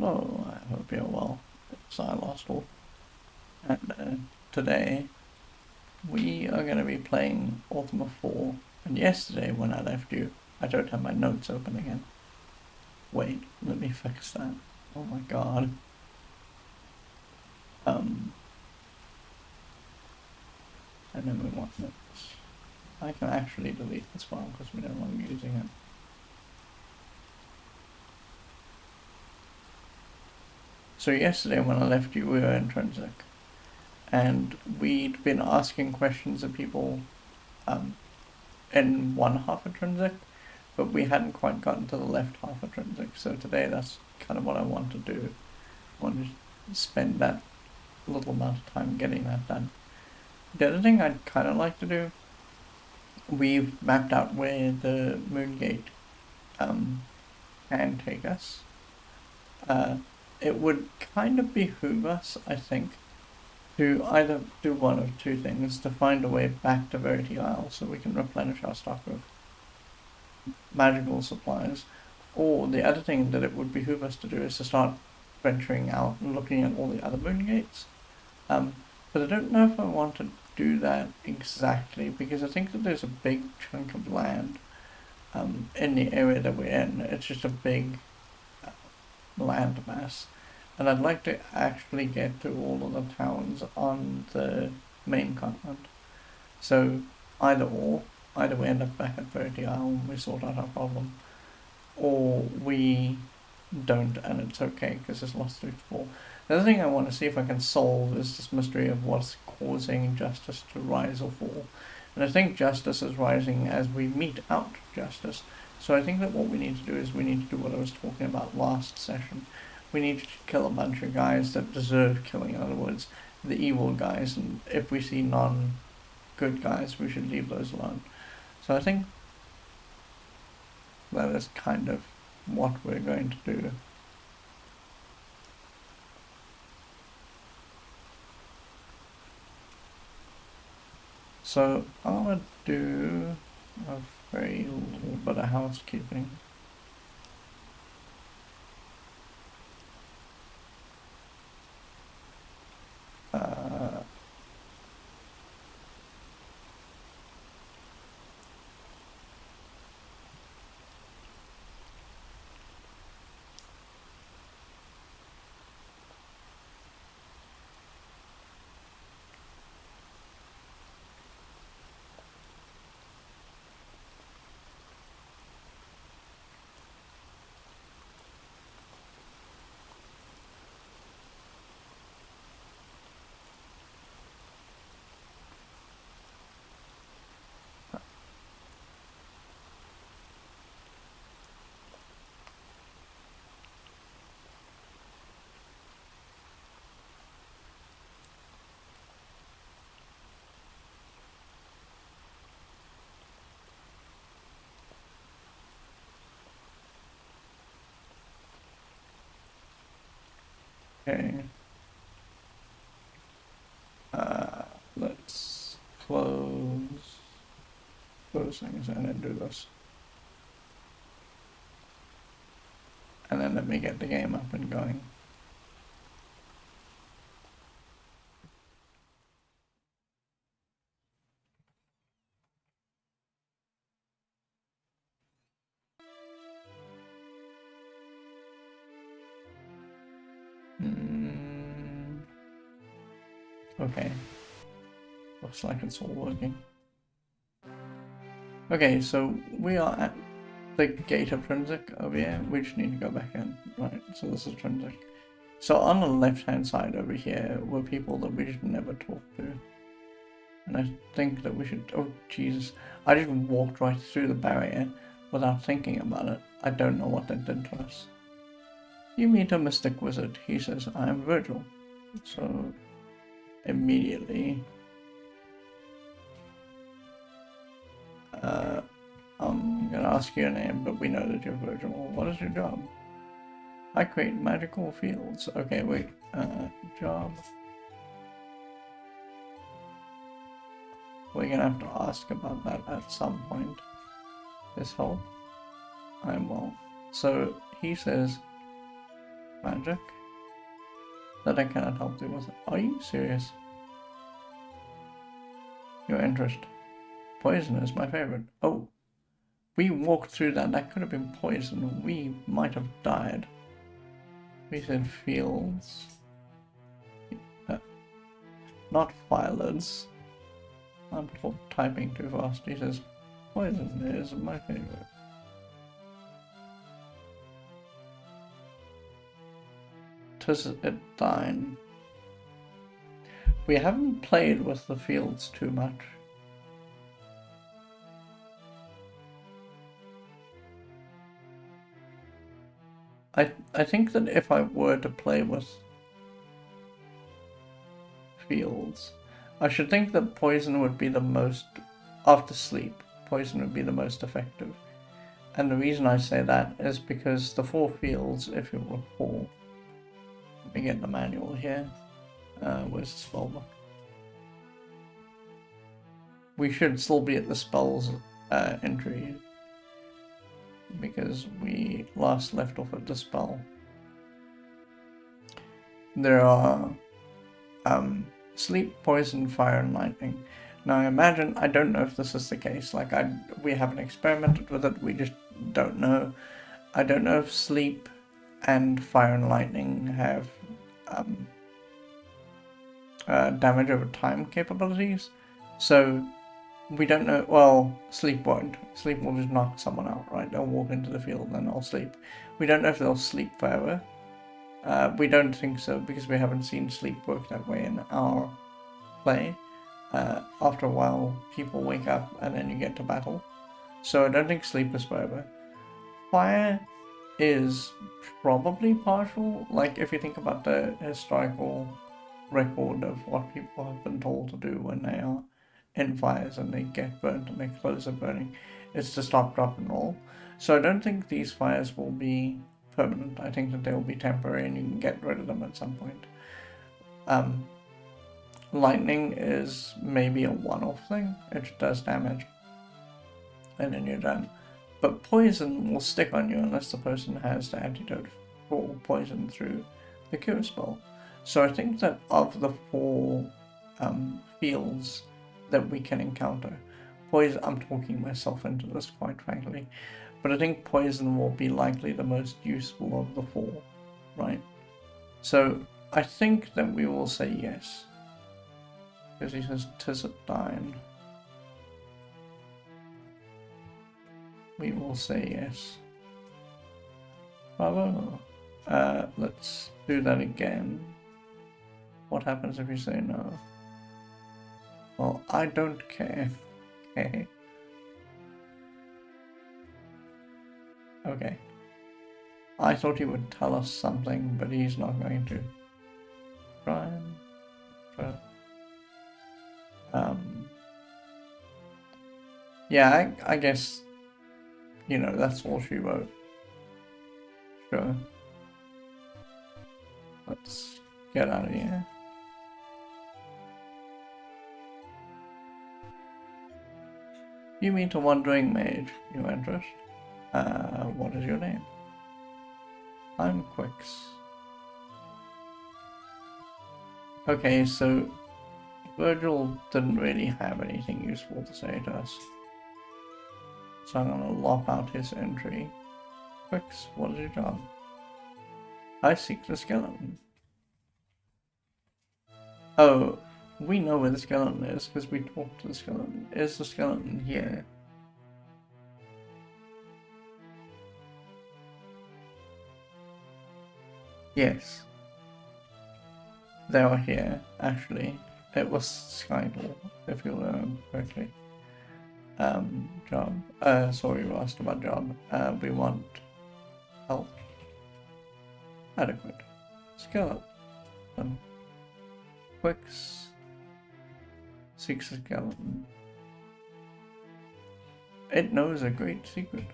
Hello, I hope you're well. It's I Lost All. And today we are going to be playing Ultima 4. And yesterday when I left you, I don't have my notes open again. Wait, let me fix that. Oh my god. And then we want this. I can actually delete this file because we don't want to be using it. So yesterday when I left you, we were intrinsic. And we'd been asking questions of people in one half intrinsic, but we hadn't quite gotten to the left half intrinsic. So today that's kind of what I want to do. I want to spend that little amount of time getting that done. The other thing I'd kind of like to do, we've mapped out where the moon gate can take us. It would kind of behoove us, I think, to either do one of two things, to find a way back to Verity Isle so we can replenish our stock of magical supplies, or the other thing that it would behoove us to do is to start venturing out and looking at all the other moon gates. But I don't know if I want to do that exactly, because I think that there's a big chunk of land in the area that we're in. It's just a big land mass, and I'd like to actually get to all of the towns on the main continent. So either we end up back at Verity Isle and we sort out our problem, or we don't and it's okay because there's lots to explore. The other thing I want to see if I can solve is this mystery of what's causing justice to rise or fall. And I think justice is rising as we mete out justice. So I think that what we need to do is we need to do what I was talking about last session. We need to kill a bunch of guys that deserve killing, in other words, the evil guys, and if we see non-good guys, we should leave those alone. So I think that is kind of what we're going to do. So I'm going to do a very little bit of housekeeping. Okay. Let's close those things and then do this. And then let me get the game up and going. Okay. Looks like it's all working. Okay, so we are at the gate of Trinsic over here. We just need to go back in. Right, so this is Trinsic. So on the left-hand side over here were people that we should never talk to. And I think that we should... Oh, Jesus. I just walked right through the barrier without thinking about it. I don't know what that did to us. You meet a mystic wizard. He says, I am Virgil. So, immediately... I'm gonna ask you your name, but we know that you're Virgil. What is your job? I create magical fields. Okay, wait. Job. We're gonna have to ask about that at some point. His help? I'm well. So he says, magic that I cannot help you with. Are you serious? Your interest. Poison is my favorite. Oh, we walked through that. That could have been poison. We might have died. We said fields. Not violence. I'm typing too fast. He says, poison is my favorite. Tis it thine. We haven't played with the fields too much. I think that if I were to play with fields, I should think that poison would be the most, after sleep, poison would be the most effective. And the reason I say that is because the 4 fields, if you recall, let me get the manual here. Where's the spellbook? We should still be at the spells entry because we last left off at the spell. There are sleep, poison, fire, and lightning. Now I imagine, I don't know if this is the case, like we haven't experimented with it, we just don't know. I don't know if sleep and fire and lightning have damage over time capabilities, so we don't know. Well, sleep won't. Sleep will just knock someone out, right? They'll walk into the field and then they'll sleep. We don't know if they'll sleep forever. We don't think so because we haven't seen sleep work that way in our play. After a while, people wake up and then you get to battle. So I don't think sleep is forever. Fire is probably partial. Like, if you think about the historical record of what people have been told to do when they are in fires and they get burnt and their clothes are burning, it's to stop, drop, and roll. So I don't think these fires will be permanent. I think that they will be temporary and you can get rid of them at some point. Lightning is maybe a one-off thing. It does damage and then you're done. But poison will stick on you unless the person has the antidote for poison through the cure spell. So I think that of the 4 fields that we can encounter, poison, I'm talking myself into this quite frankly, but I think poison will be likely the most useful of the 4, right? So I think that we will say yes. Because he says, "'Tis it thine." We will say yes. Bravo. Let's do that again. What happens if you say no? Well, I don't care. Okay. Okay. I thought he would tell us something, but he's not going to. Try and yeah, I guess, you know, that's all she wrote. Sure. Let's get out of here. You meet a wandering mage, your interest. What is your name? I'm Quix. Okay, so Virgil didn't really have anything useful to say to us. So I'm gonna lop out his entry. Quix, what is your job? I seek the skeleton. Oh, we know where the skeleton is because we talked to the skeleton. Is the skeleton here? Yes. They are here, actually. It was Skydal, if you remember correctly. Job. Sorry, we asked about job. We want health. Adequate. Skeleton. Quix. Seeks a skeleton. It knows a great secret.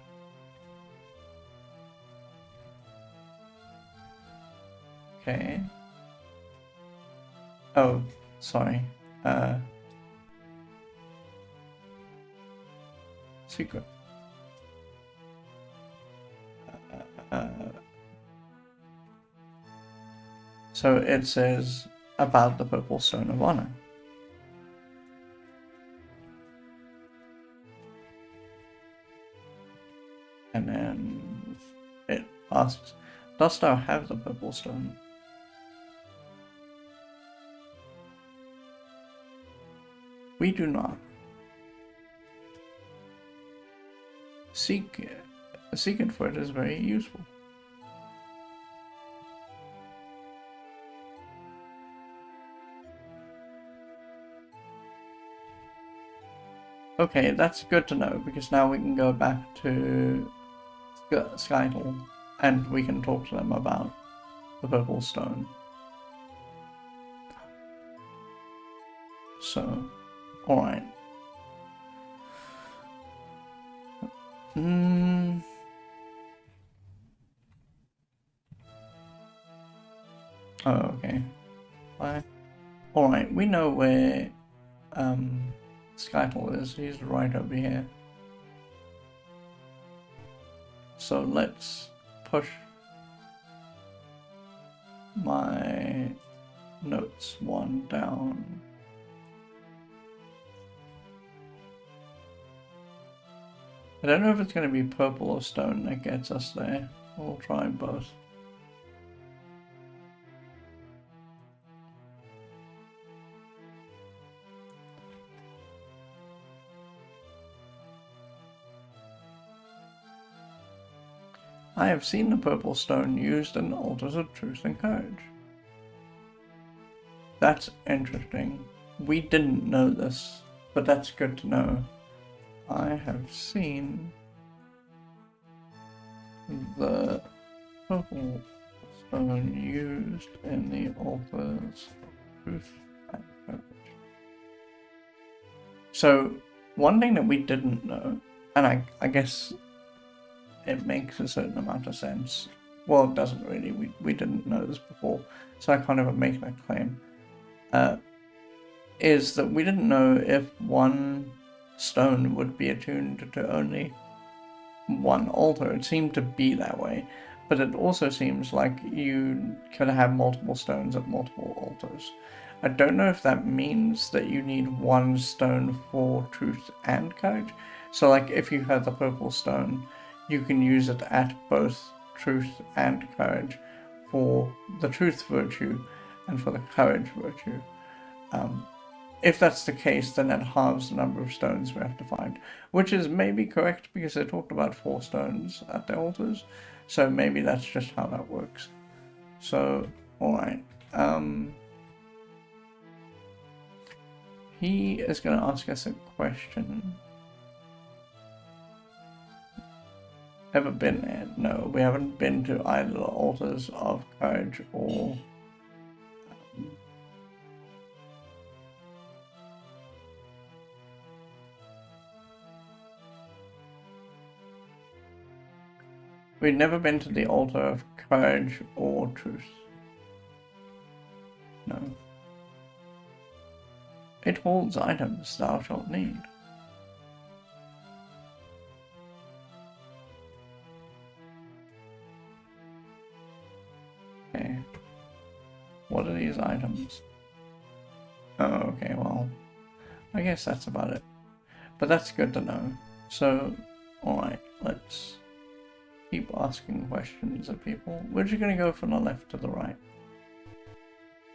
Okay. Oh, sorry. Secret. So it says about the Purple Stone of Honor. And then it asks, dost thou have the Purple Stone? We do not. Seek it, for it is very useful. Okay, that's good to know, because now we can go back to Skytle and we can talk to them about the Purple Stone. So, alright. Oh, okay. Bye. Alright, we know where Skytle is. He's right over here. So let's push my notes one down. I don't know if it's going to be purple or stone that gets us there. We'll try both. I have seen the purple stone used in altars of truth and courage. That's interesting. We didn't know this, but that's good to know. I have seen the purple stone used in the altars of truth and courage. So, one thing that we didn't know, and I guess it makes a certain amount of sense. Well, it doesn't really. We didn't know this before, so I can't even make that claim. Is that we didn't know if one stone would be attuned to only one altar. It seemed to be that way, but it also seems like you could have multiple stones at multiple altars. I don't know if that means that you need one stone for truth and courage. So like if you have the purple stone, you can use it at both truth and courage for the truth virtue and for the courage virtue. If that's the case, then that halves the number of stones we have to find, which is maybe correct because they talked about 4 stones at their altars, so maybe that's just how that works. So, alright. He is going to ask us a question. Ever been there? No, we haven't been to either the altars of courage or we've never been to the altar of courage or truth. No. It holds items thou shalt need. Okay. What are these items? Oh, okay, well, I guess that's about it. But that's good to know. So, alright, let's keep asking questions of people. We're just going to go from the left to the right.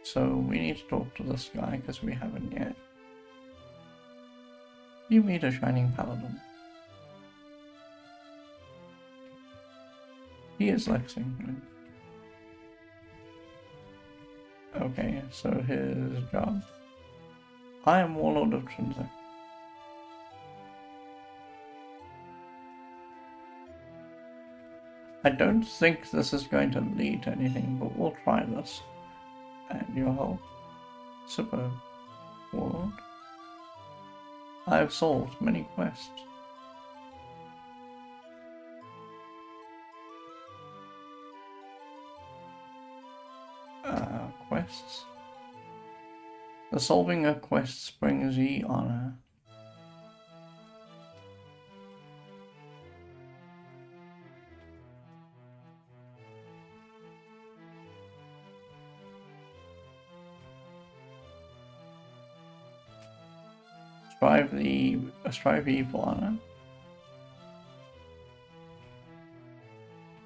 So we need to talk to this guy because we haven't yet. You meet a shining paladin. He is Lexington. Okay, so his job. I am Warlord of Trinsic. I don't think this is going to lead to anything, but we'll try this. And your help. Superb. Warlord. I have solved many quests. Quests. The solving of quests brings ye honor. strive evil honor.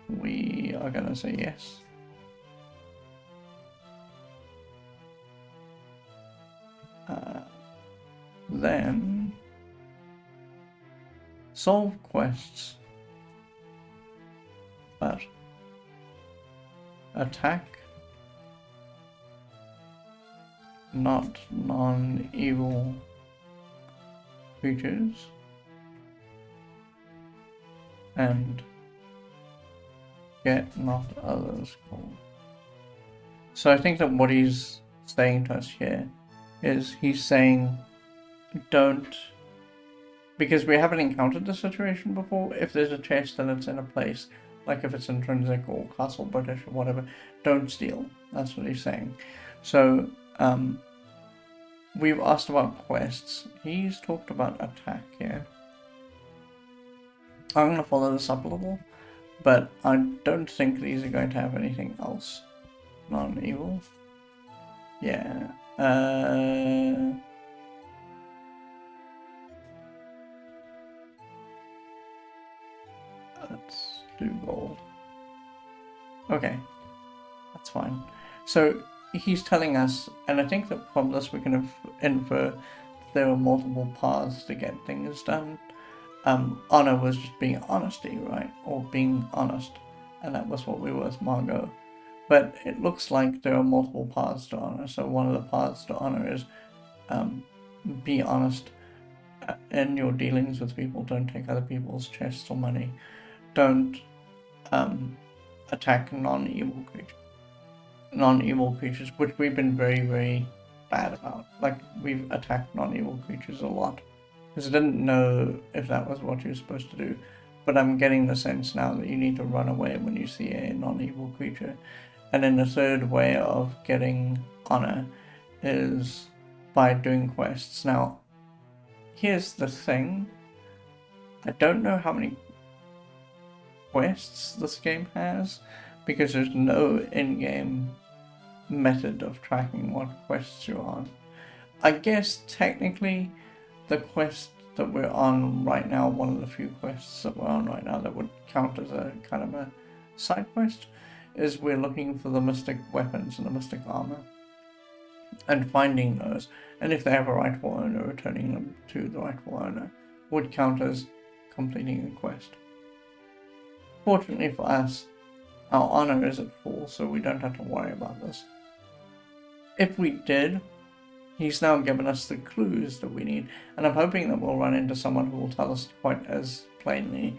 We are gonna say yes. Then solve quests, but attack not non-evil creatures, and get not others called. So I think that what he's saying to us here is he's saying don't, because we haven't encountered this situation before, if there's a chest and it's in a place, like if it's intrinsic or castle British or whatever, don't steal. That's what he's saying. So we've asked about quests. He's talked about attack here. I'm going to follow this up a little, but I don't think these are going to have anything else. Non-evil. Yeah. Let's do gold. Okay. That's fine. So he's telling us, and I think that from this we can infer there are multiple paths to get things done. Honor was just being honesty, right? Or being honest. And that was what we were with Margot. But it looks like there are multiple paths to honor. So one of the paths to honor is be honest in your dealings with people. Don't take other people's chests or money. Don't attack non-evil creatures, which we've been very, very bad about. Like, we've attacked non-evil creatures a lot. Because I didn't know if that was what you're supposed to do. But I'm getting the sense now that you need to run away when you see a non-evil creature. And then the third way of getting honor is by doing quests. Now, here's the thing. I don't know how many quests this game has, because there's no in-game method of tracking what quests you're on. I guess technically the quest that we're on right now, one of the few quests that we're on right now that would count as a kind of a side quest, is we're looking for the mystic weapons and the mystic armor and finding those, and if they have a rightful owner, returning them to the rightful owner would count as completing a quest. Fortunately for us, our honor is at full, so we don't have to worry about this. If we did, he's now given us the clues that we need, and I'm hoping that we'll run into someone who will tell us quite as plainly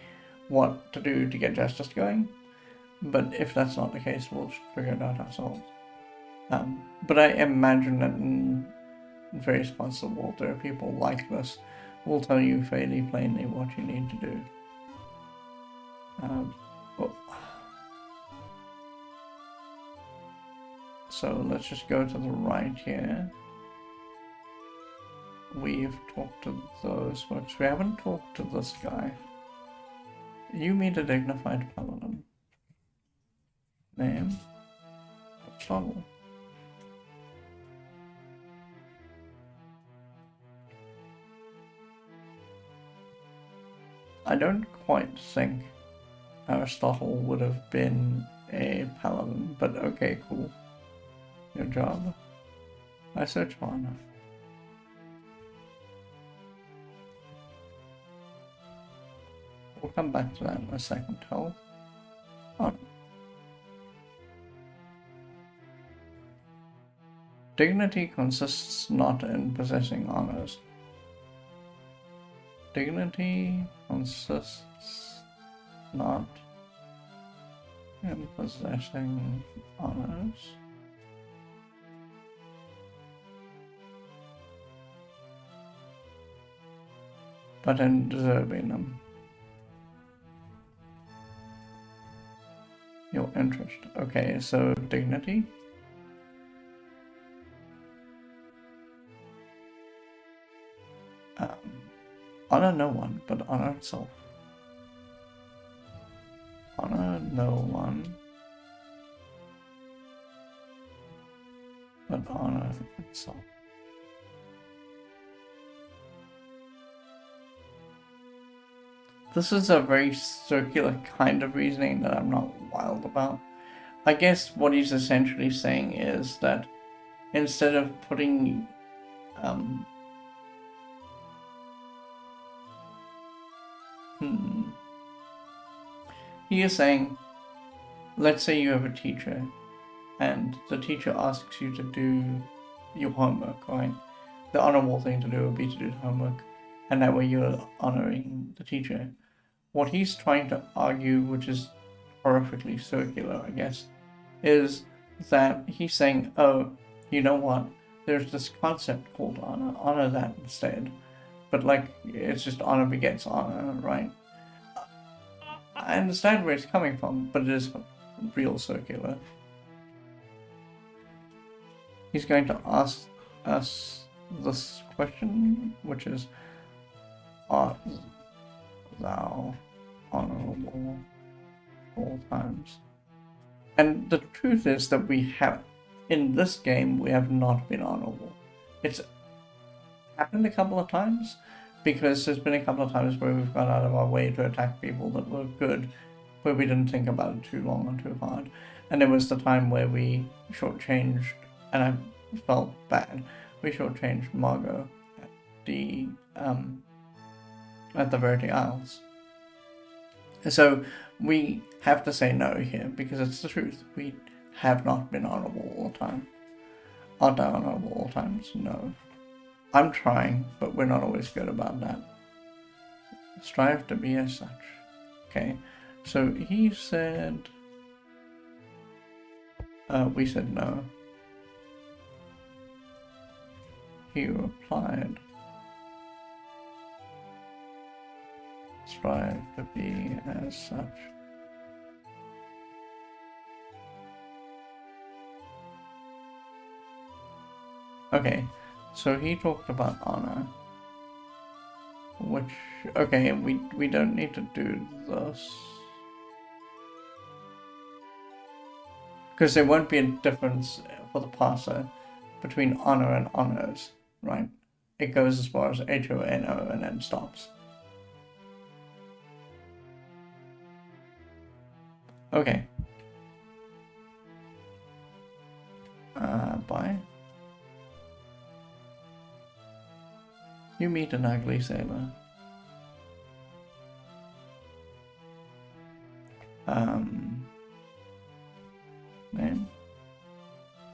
what to do to get justice going. But if that's not the case, we'll figure it out ourselves. But I imagine that in various parts of the world there are people like this who will tell you fairly plainly what you need to do. So let's just go to the right here. We've talked to those folks. We haven't talked to this guy. You meet a dignified paladin. Name? Trouble. I don't quite think Aristotle would have been a paladin, but okay, cool. Your job? I search for honor. We'll come back to that in a second. Health. Honor. Dignity consists not in possessing honors. Dignity consists not in possessing honors. But in deserving them. Your interest. Okay, so dignity. Honor no one, but honor itself. Honor no one, but honor itself. This is a very circular kind of reasoning that I'm not wild about. I guess what he's essentially saying is that instead of putting he is saying, let's say you have a teacher and the teacher asks you to do your homework, right? The honorable thing to do would be to do the homework, and that way you're honoring the teacher. What he's trying to argue, which is horrifically circular, I guess, is that he's saying, oh, you know what? There's this concept called honor. Honor that instead. But, like, it's just honor begets honor, right? I understand where it's coming from, but it is real circular. He's going to ask us this question, which is, art thou honorable all times? And the truth is that we have, in this game, we have not been honorable. It's happened a couple of times, because there's been a couple of times where we've gone out of our way to attack people that were good, where we didn't think about it too long or too hard. And there was the time where we shortchanged, and I felt bad, we shortchanged Margot at the Verity Isles. So we have to say no here, because it's the truth. We have not been honorable all the time. Aren't I honorable all times? No. I'm trying, but we're not always good about that. Strive to be as such. Okay, so he said... we said no. He replied, strive to be as such. Okay, so he talked about honor, which, okay, we don't need to do this, because there won't be a difference for the parser between honor and honors, right? It goes as far as HONO and then stops. Okay. Bye. You meet an ugly sailor. Name?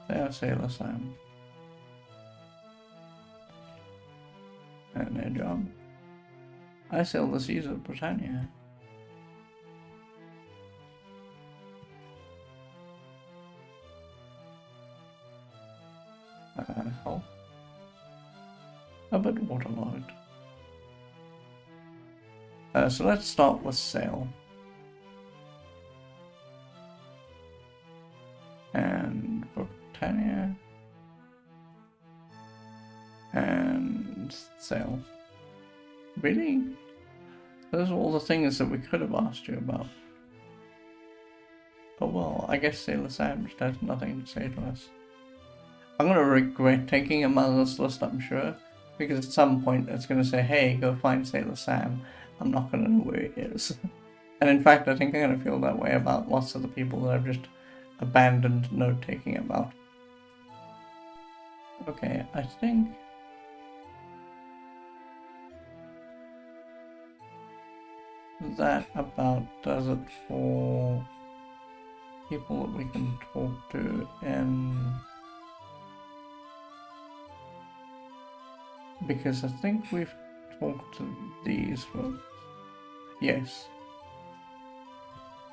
They are Sailor Sam. And their job? I sail the seas of Britannia. Health? A bit waterlogged. So let's start with sail. And Britannia. And sail. Really? Those are all the things that we could have asked you about. But well, I guess Sailor Sam just has nothing to say to us. I'm going to regret taking him out of this list, I'm sure, because at some point it's going to say, hey, go find Sailor Sam. I'm not going to know where he is. And in fact, I think I'm going to feel that way about lots of the people that I've just abandoned note-taking about. Okay, I think... that about does it for people that we can talk to in... because I think we've talked to these folks. Yes.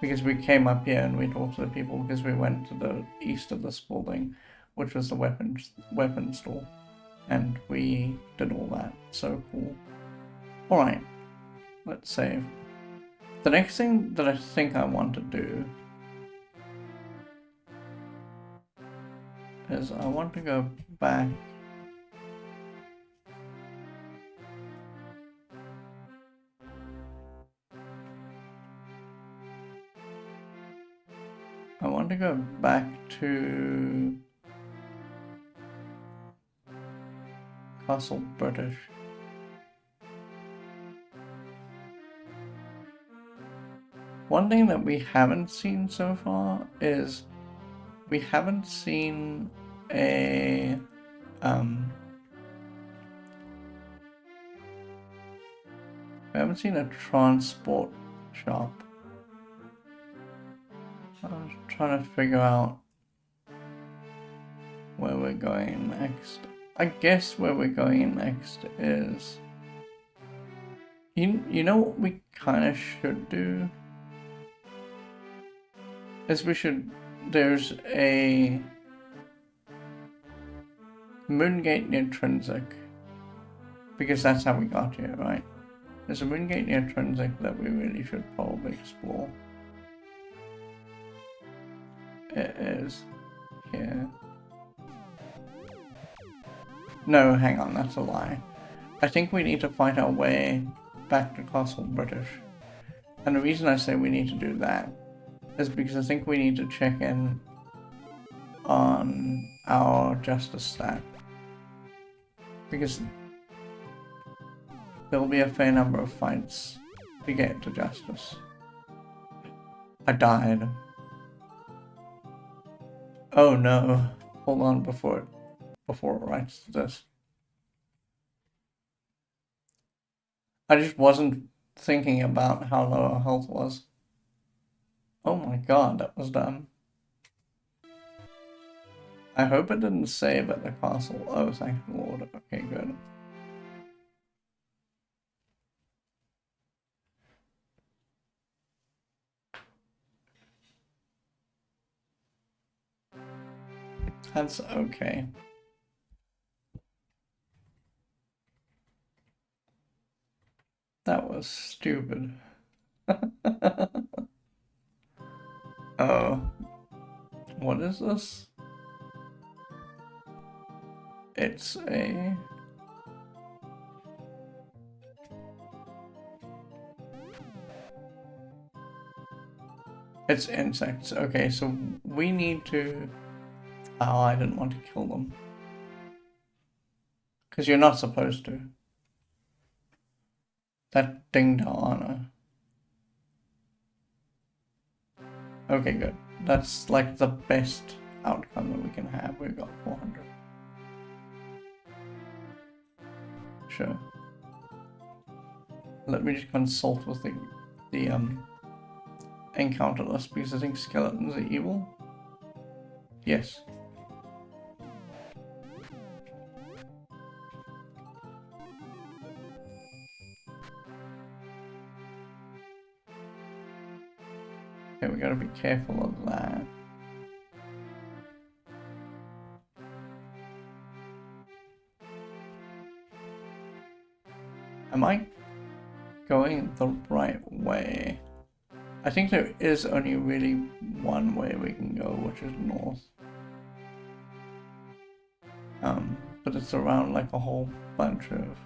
Because we came up here and we talked to the people because we went to the east of this building, which was the weapon store. And we did all that. So cool. Alright. Let's save. The next thing that I think I want to do is I want to go back to Castle British. One thing that we haven't seen so far is we haven't seen a we haven't seen a transport shop. I'm trying to figure out where we're going next. I guess where we're going next is... You know what we kind of should do? Is we should... There's a Moongate near Trinsic. Because that's how we got here, right? There's a Moongate near Trinsic that we really should probably explore. It is here. No, hang on, that's a lie. I think we need to find our way back to Castle British. And the reason I say we need to do that is because I think we need to check in on our justice stat. Because there will be a fair number of fights to get to justice. I died. Oh no. Hold on before it writes this. I just wasn't thinking about how low our health was. Oh my god, that was dumb. I hope it didn't save at the castle. Oh, thank the Lord. Okay, good. That's okay. That was stupid. Oh. What is this? It's a... It's insects. Okay, so we need to... Oh, I didn't want to kill them. Because you're not supposed to. That dinged our honor. Okay, good. That's like the best outcome that we can have. We've got 400. Sure. Let me just consult with the encounter list because I think skeletons are evil. Yes. Okay, we gotta be careful of that. Am I going the right way? I think there is only really one way we can go, which is north. But it's around like a whole bunch of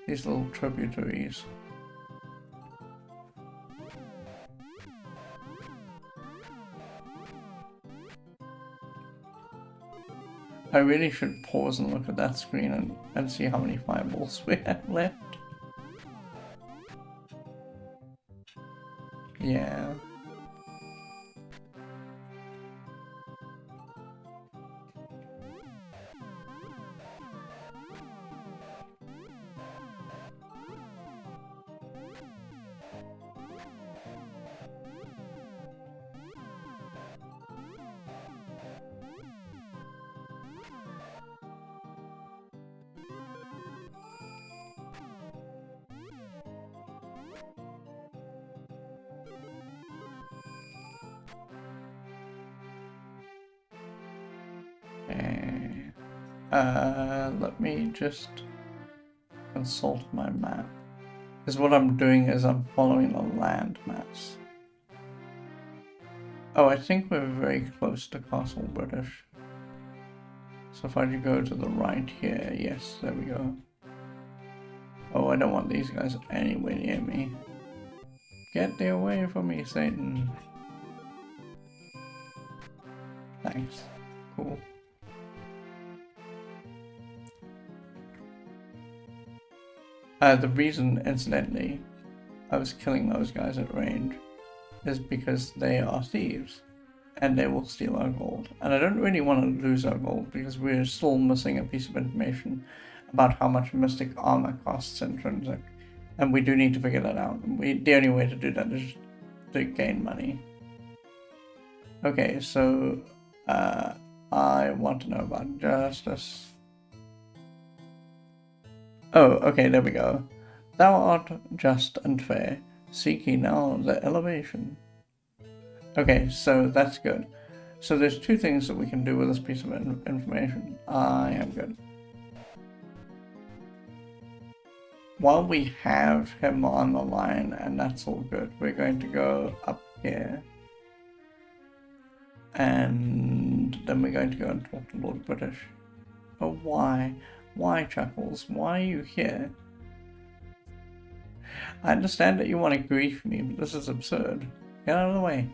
these little tributaries. I really should pause and look at that screen and see how many fireballs we have left. Yeah. Let me just consult my map. Because what I'm doing is I'm following the land maps. Oh, I think we're very close to Castle British. So if I go to the right here, yes, there we go. Oh, I don't want these guys anywhere near me. Get thee away from me, Satan. Thanks. Cool. The reason, incidentally, I was killing those guys at range is because they are thieves and they will steal our gold. And I don't really want to lose our gold because we're still missing a piece of information about how much mystic armor costs intrinsic. And we do need to figure that out. The only way to do that is to gain money. Okay, so I want to know about justice. Oh, okay, there we go. Thou art just and fair, seek ye now the elevation. Okay, so that's good. So there's two things that we can do with this piece of information. I am good. While we have him on the line, and that's all good, we're going to go up here. And then we're going to go and talk to Lord British. Oh, why? Why, Chuckles? Why are you here? I understand that you want to grief me, but this is absurd. Get out of the way.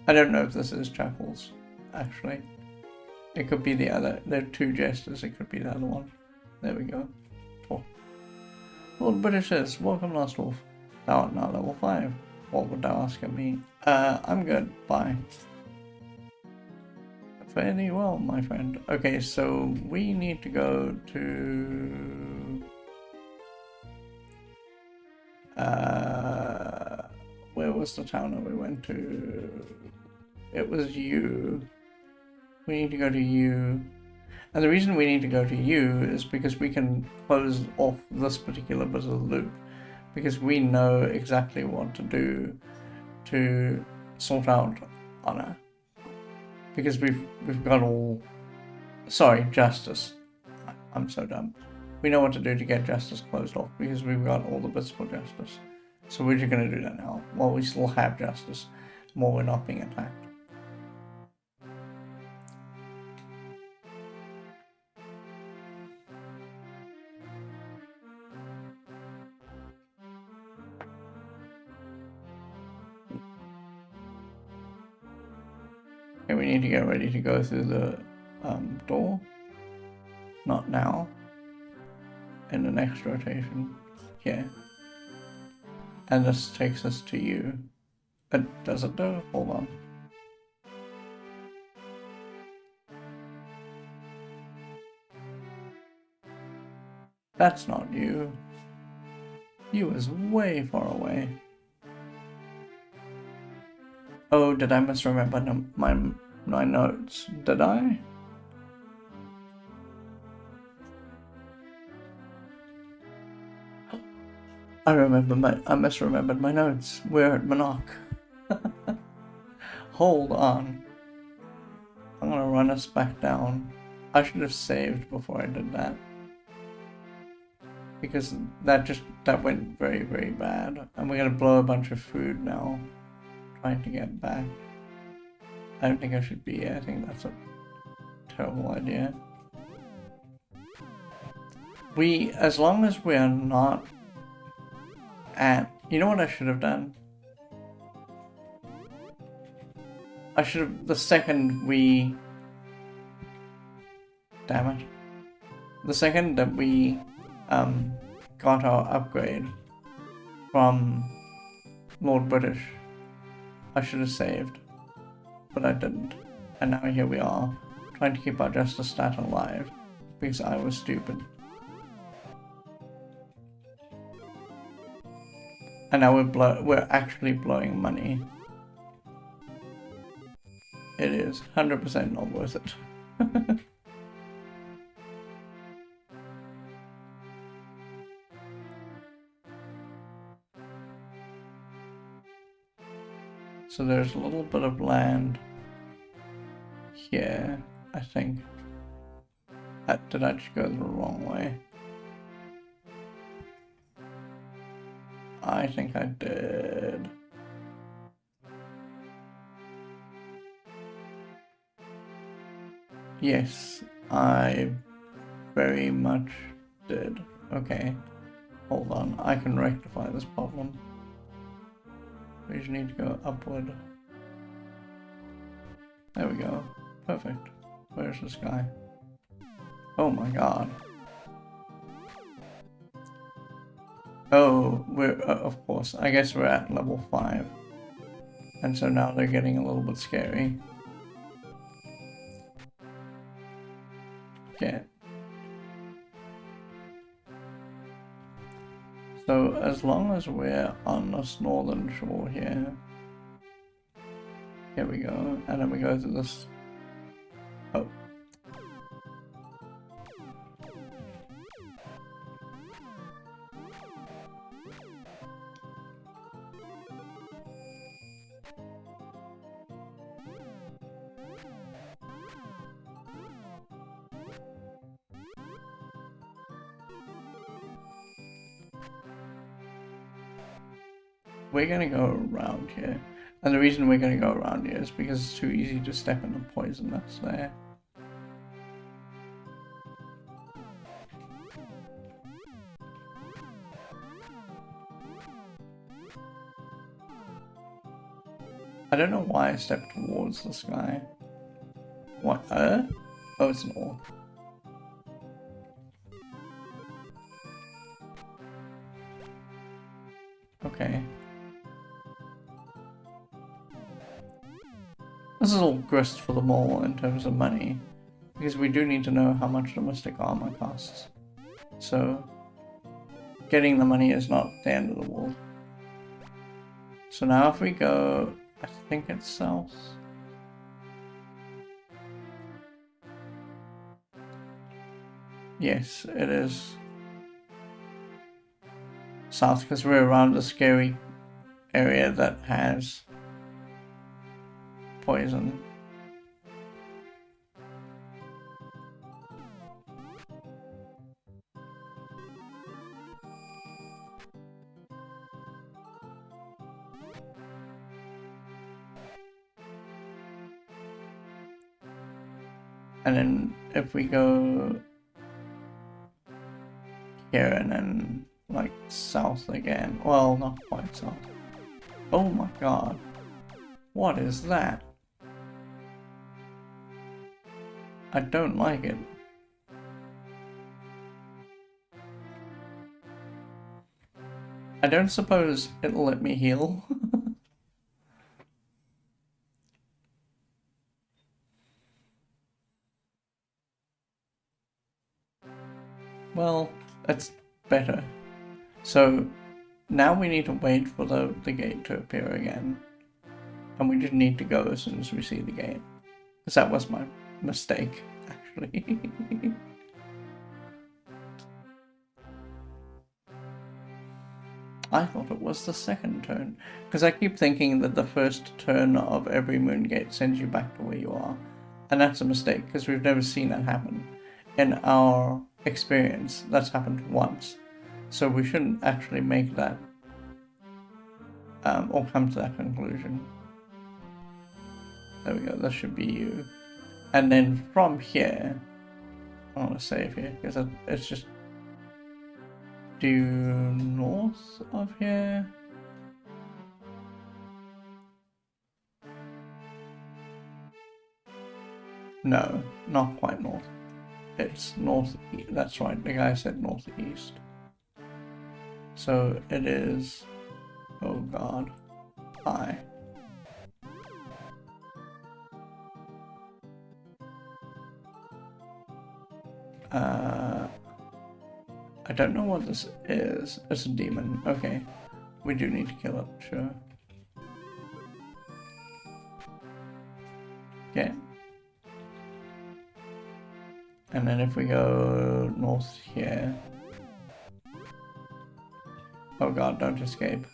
I don't know if this is Chuckles, actually. It could be the other. There are two jesters. It could be the other one. There we go. Talk. Lord British says, welcome, Last Wolf. Thou art now level 5. What would thou ask of me? I'm good. Bye. Fare thee well, my friend. Okay, so we need to go to... where was the town that we went to? It was U. We need to go to U. And the reason we need to go to U is because we can close off this particular bit of the loop. Because we know exactly what to do to sort out honor. Because we've got all... Sorry, justice. I'm so dumb. We know what to do to get justice closed off because we've got all the bits for justice. So we're just going to do that now, while we still have justice, while we're not being attacked. Okay, we need to get ready to go through the door. Not now. In the next rotation. Here. And this takes us to you. Does it though? Hold on. That's not you. You is way far away. Oh, did I misremember my notes? Did I? I misremembered my notes. We're at Monarch. Hold on. I'm gonna run us back down. I should have saved before I did that. Because that went very, very bad. And we're gonna blow a bunch of food now. Trying to get back. I don't think I should be here. I think that's a terrible idea. As long as we are not at... You know what I should have done? I should have... The second we... Damn it. The second that we got our upgrade from Lord British, I should have saved. But I didn't. And now here we are, trying to keep our justice stat alive, because I was stupid. And now we're actually blowing money. It is 100% not worth it. So there's a little bit of land here, I think. Did I just go the wrong way? I think I did. Yes, I very much did. Okay, hold on. I can rectify this problem. We just need to go upward. There we go. Perfect. Where's this guy? Oh my god. Oh, we're, of course, I guess we're at level 5. And so now they're getting a little bit scary. Okay. So as long as we're on this northern shore here we go, and then we go to this, oh. We're gonna go around here. And the reason we're gonna go around here is because it's too easy to step in the poison that's there. I don't know why I stepped towards this guy. What? Oh, it's an orc. Okay. This is all grist for the mole in terms of money, because we do need to know how much the mystic armor costs. So, getting the money is not the end of the world. So now if we go, I think it's south. Yes, it is south because we're around a scary area that has poison. And then if we go here and then like south again, well, not quite south. Oh my god, what is that? I don't like it. I don't suppose it'll let me heal. Well, that's better. So now we need to wait for the gate to appear again. And we just need to go as soon as we see the gate. Because that was my mistake, actually. I thought it was the second turn. Because I keep thinking that the first turn of every moon gate sends you back to where you are. And that's a mistake, because we've never seen that happen. In our experience, that's happened once. So we shouldn't actually make that, or come to that conclusion. There we go, that should be you. And then from here, I want to save here, because it's just due north of here. No, not quite north. It's north, that's right, the guy said northeast. So it is, oh god, high. I don't know what this is. It's a demon. Okay. We do need to kill it, sure. Okay. And then if we go north here. Oh god, don't escape.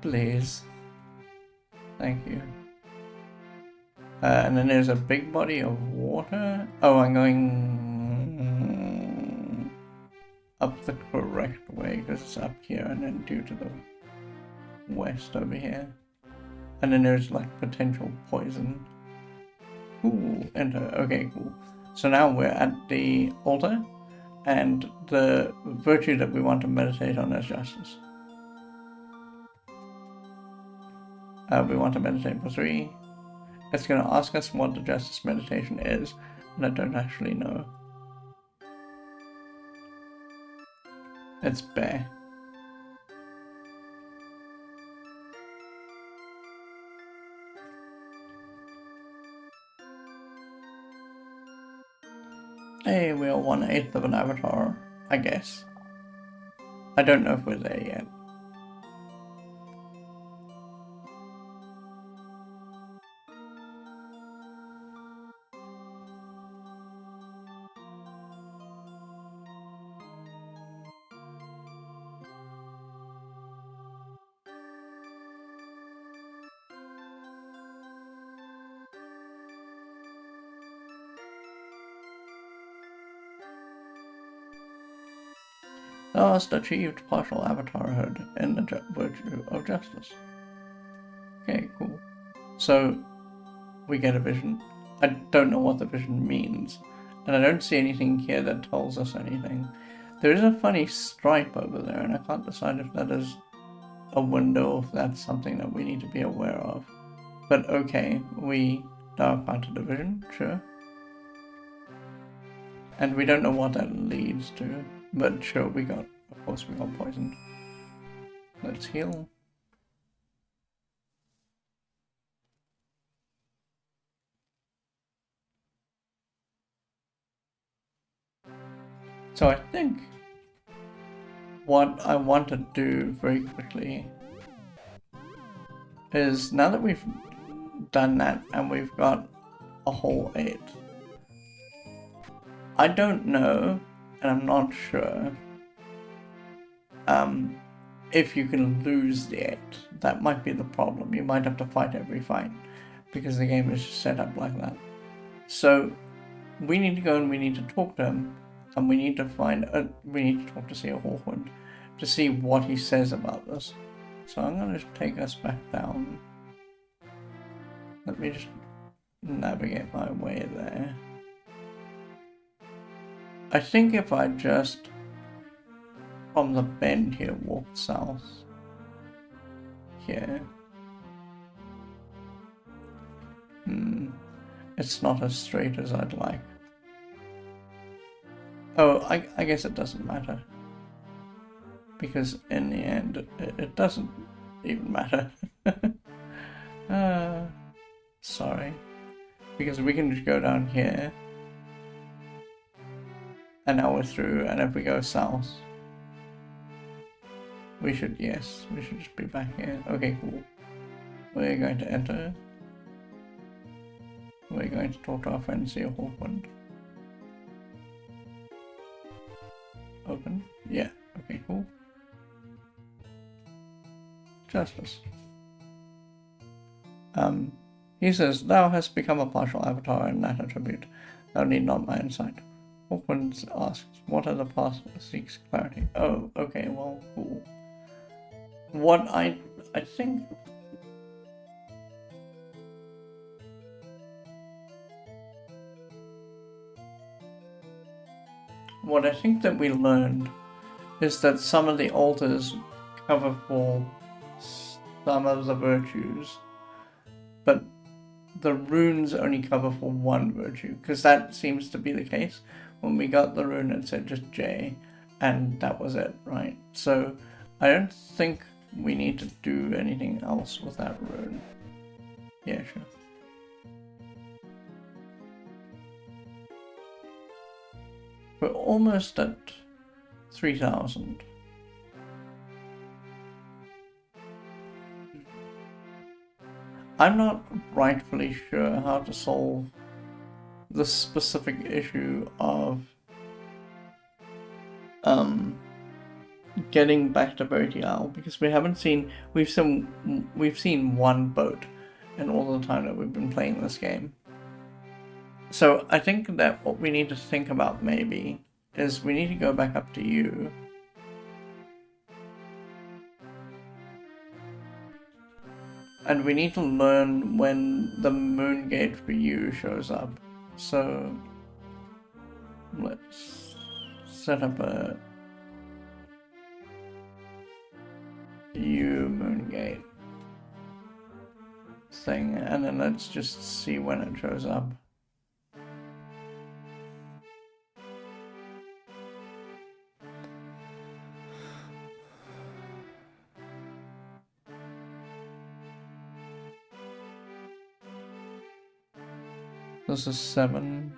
Please. Thank you. And then there's a big body of water. Oh, I'm going up the correct way because it's up here and then due to the west over here. And then there's like potential poison. Cool, enter. Okay, cool. So now we're at the altar and the virtue that we want to meditate on is justice. We want to meditate for 3. It's going to ask us what the justice meditation is, and I don't actually know. It's bear. Hey, we are 1/8 of an avatar, I guess. I don't know if we're there yet. Last achieved partial avatarhood in the virtue of justice. Okay, cool. So, we get a vision. I don't know what the vision means, and I don't see anything here that tells us anything. There is a funny stripe over there, and I can't decide if that is a window or if that's something that we need to be aware of. But okay, we now encountered a vision, sure. And we don't know what that leads to, but sure, of course we got poisoned. Let's heal. So I think what I want to do very quickly is, now that we've done that and we've got a whole 8, I don't know, and I'm not sure, if you can lose the 8. That might be the problem. You might have to fight every fight, because the game is set up like that. So we need to go and we need to talk to him, and we need to talk to Sir Hawkwind to see what he says about this. So I'm going to take us back down. Let me just navigate my way there. I think if I just, from the bend here, walk south here. It's not as straight as I'd like. Oh, I guess it doesn't matter. Because in the end, it doesn't even matter. Sorry. Because we can just go down here. And now we're through, and if we go south, we should just be back here. Okay, cool. We're going to enter. We're going to talk to our friend Sir Hawkwind. Open. Yeah. Okay, cool. Justice. He says, thou hast become a partial avatar in that attribute. Thou need not my insight. Hawkwind asks, what are the paths? Seeks clarity. Oh, okay, well, cool. What I think... What I think that we learned is that some of the altars cover for some of the virtues, but the runes only cover for one virtue, because that seems to be the case. When we got the rune, it said just J, and that was it, right? So I don't think we need to do anything else with that rune. Yeah, sure. We're almost at 3,000. I'm not rightfully sure how to solve the specific issue of getting back to Verity Isle, because we've seen one boat in all the time that we've been playing this game. So I think that what we need to think about maybe is we need to go back up to you. And we need to learn when the moon gate for you shows up. So let's set up a you moon gate thing, and then let's just see when it shows up. This is 7.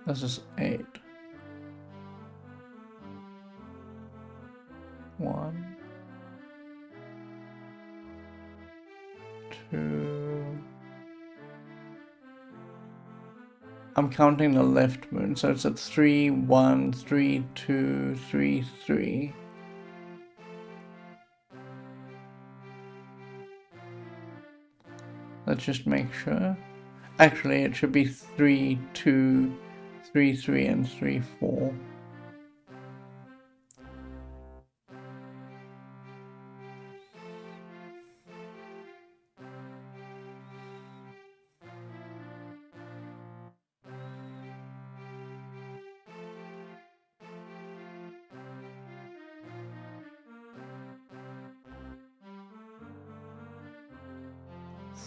This is 8. 1, 2. I'm counting the left moon, so it's at 3, 1, 3, 2, 3, 3. Let's just make sure. Actually, it should be 3, 2, 3, 3, and 3, 4.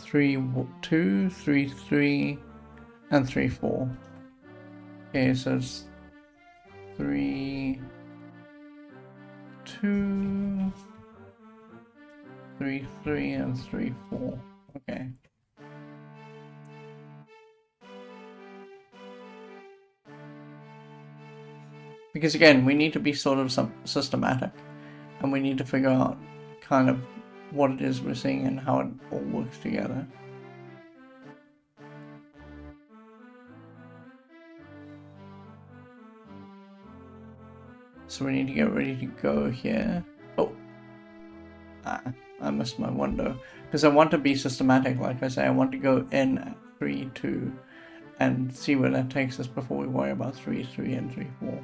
Three, 2, 3, 3, and 3, 4. Okay, so it's 3, 2, 3, 3, and 3, 4. Okay. Because again, we need to be sort of systematic, and we need to figure out kind of what it is we're seeing and how it all works together. So we need to get ready to go here. Oh, I missed my window. Because I want to be systematic, like I say. I want to go in at 3, 2, and see where that takes us before we worry about 3, 3, and 3, 4.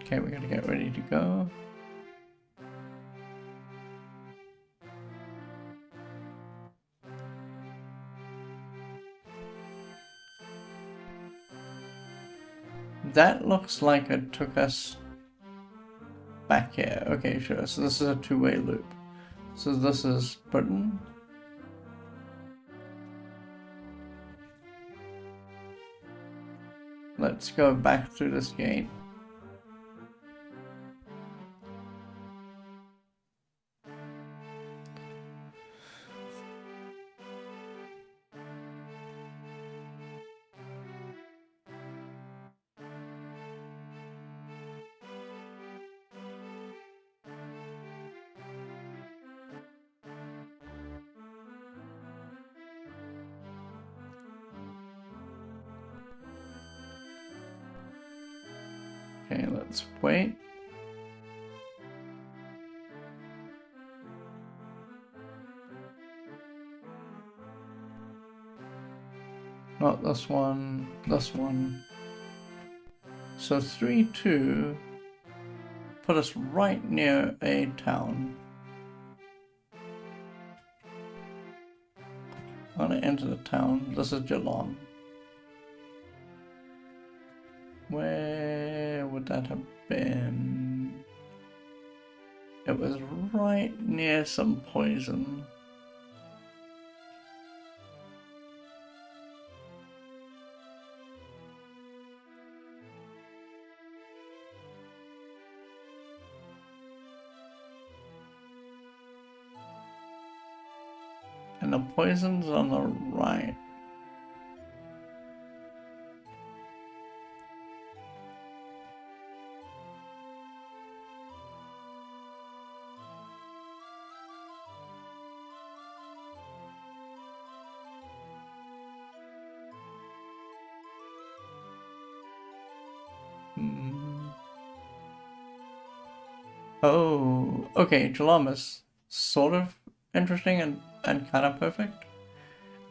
Okay, we gotta get ready to go. That looks like it took us back here. Okay, sure. So this is a two-way loop. So this is Britain. Let's go back through this gate. Okay, let's wait. Not this one, this one. So 3, 2 put us right near a town. I want to enter the town. This is Geelong. Where would that have been? It was right near some poison. And the poison's on the right. Oh, okay, Geelong is sort of interesting and kind of perfect.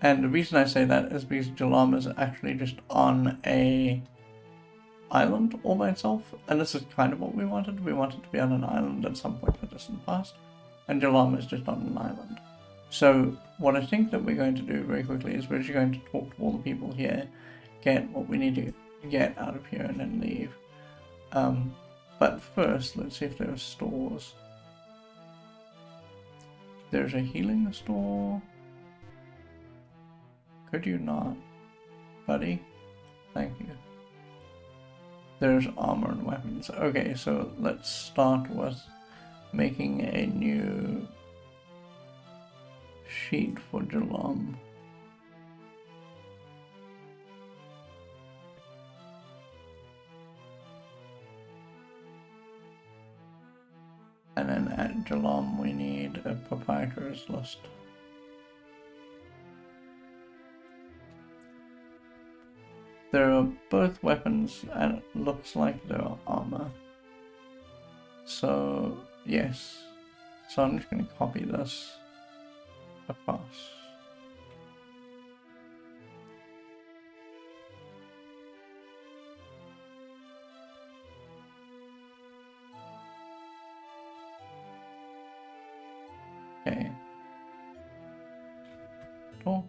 And the reason I say that is because Geelong is actually just on a island all by itself, and this is kind of what we wanted. We wanted to be on an island at some point in the distant past, and Geelong is just on an island. So what I think that we're going to do very quickly is we're just going to talk to all the people here, get what we need to get out of here, and then leave. But first, let's see if there are stores. There's a healing store. Could you not? buddy. Thank you. There's armor and weapons. Okay, so let's start with making a new sheet for Jalam. And then at Jalam we need a proprietor's list. There are both weapons and it looks like there are armor. So yes. So I'm just going to copy this across. Okay. Talk.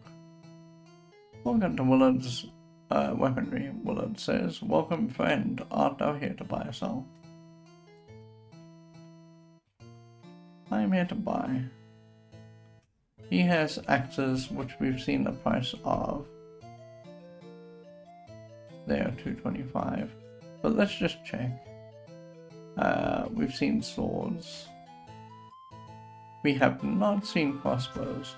Welcome to Willard's weaponry. Willard says, "Welcome, friend. Art thou here to buy or sell?" I am here to buy. He has axes which we've seen the price of. They are 225. But let's just check. We've seen swords. We have not seen crossbows.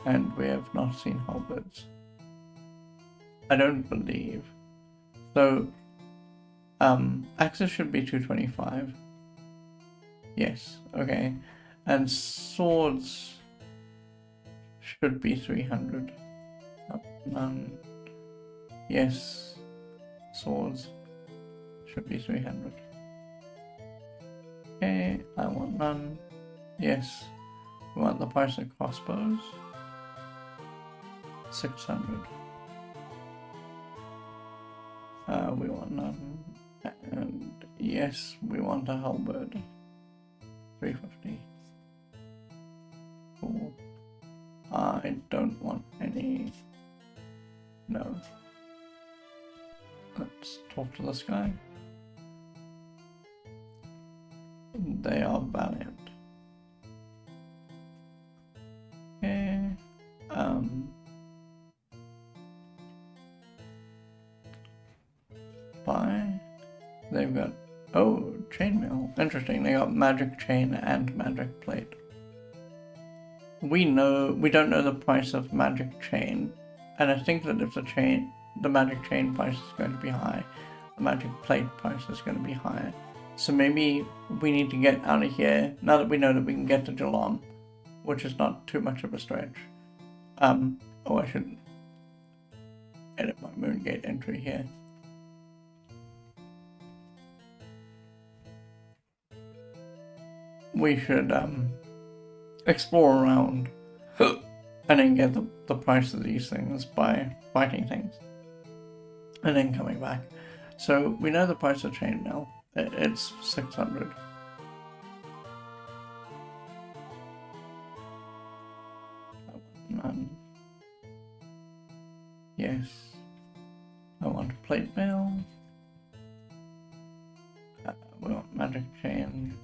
And we have not seen halberds. I don't believe. So, axes should be 225. Yes, okay. And swords should be 300. None. Yes, swords should be 300. Okay, I want none. Yes, we want the price of crossbows. 600. We want none. And yes, we want a halberd. 350. Cool. I don't want any. No. Let's talk to this guy. They are valiant. Okay. Buy. They've got, oh, chainmail. Interesting. They got magic chain and magic plate. We don't know the price of magic chain, and I think that if the magic chain price is going to be high, the magic plate price is going to be higher. So maybe we need to get out of here now that we know that we can get to Jalam, which is not too much of a stretch. Oh, I should edit my Moongate entry here. We should explore around and then get the price of these things by fighting things and then coming back. So we know the price of chainmail. It's 600. None. Yes. I want plate mail. We want magic chain.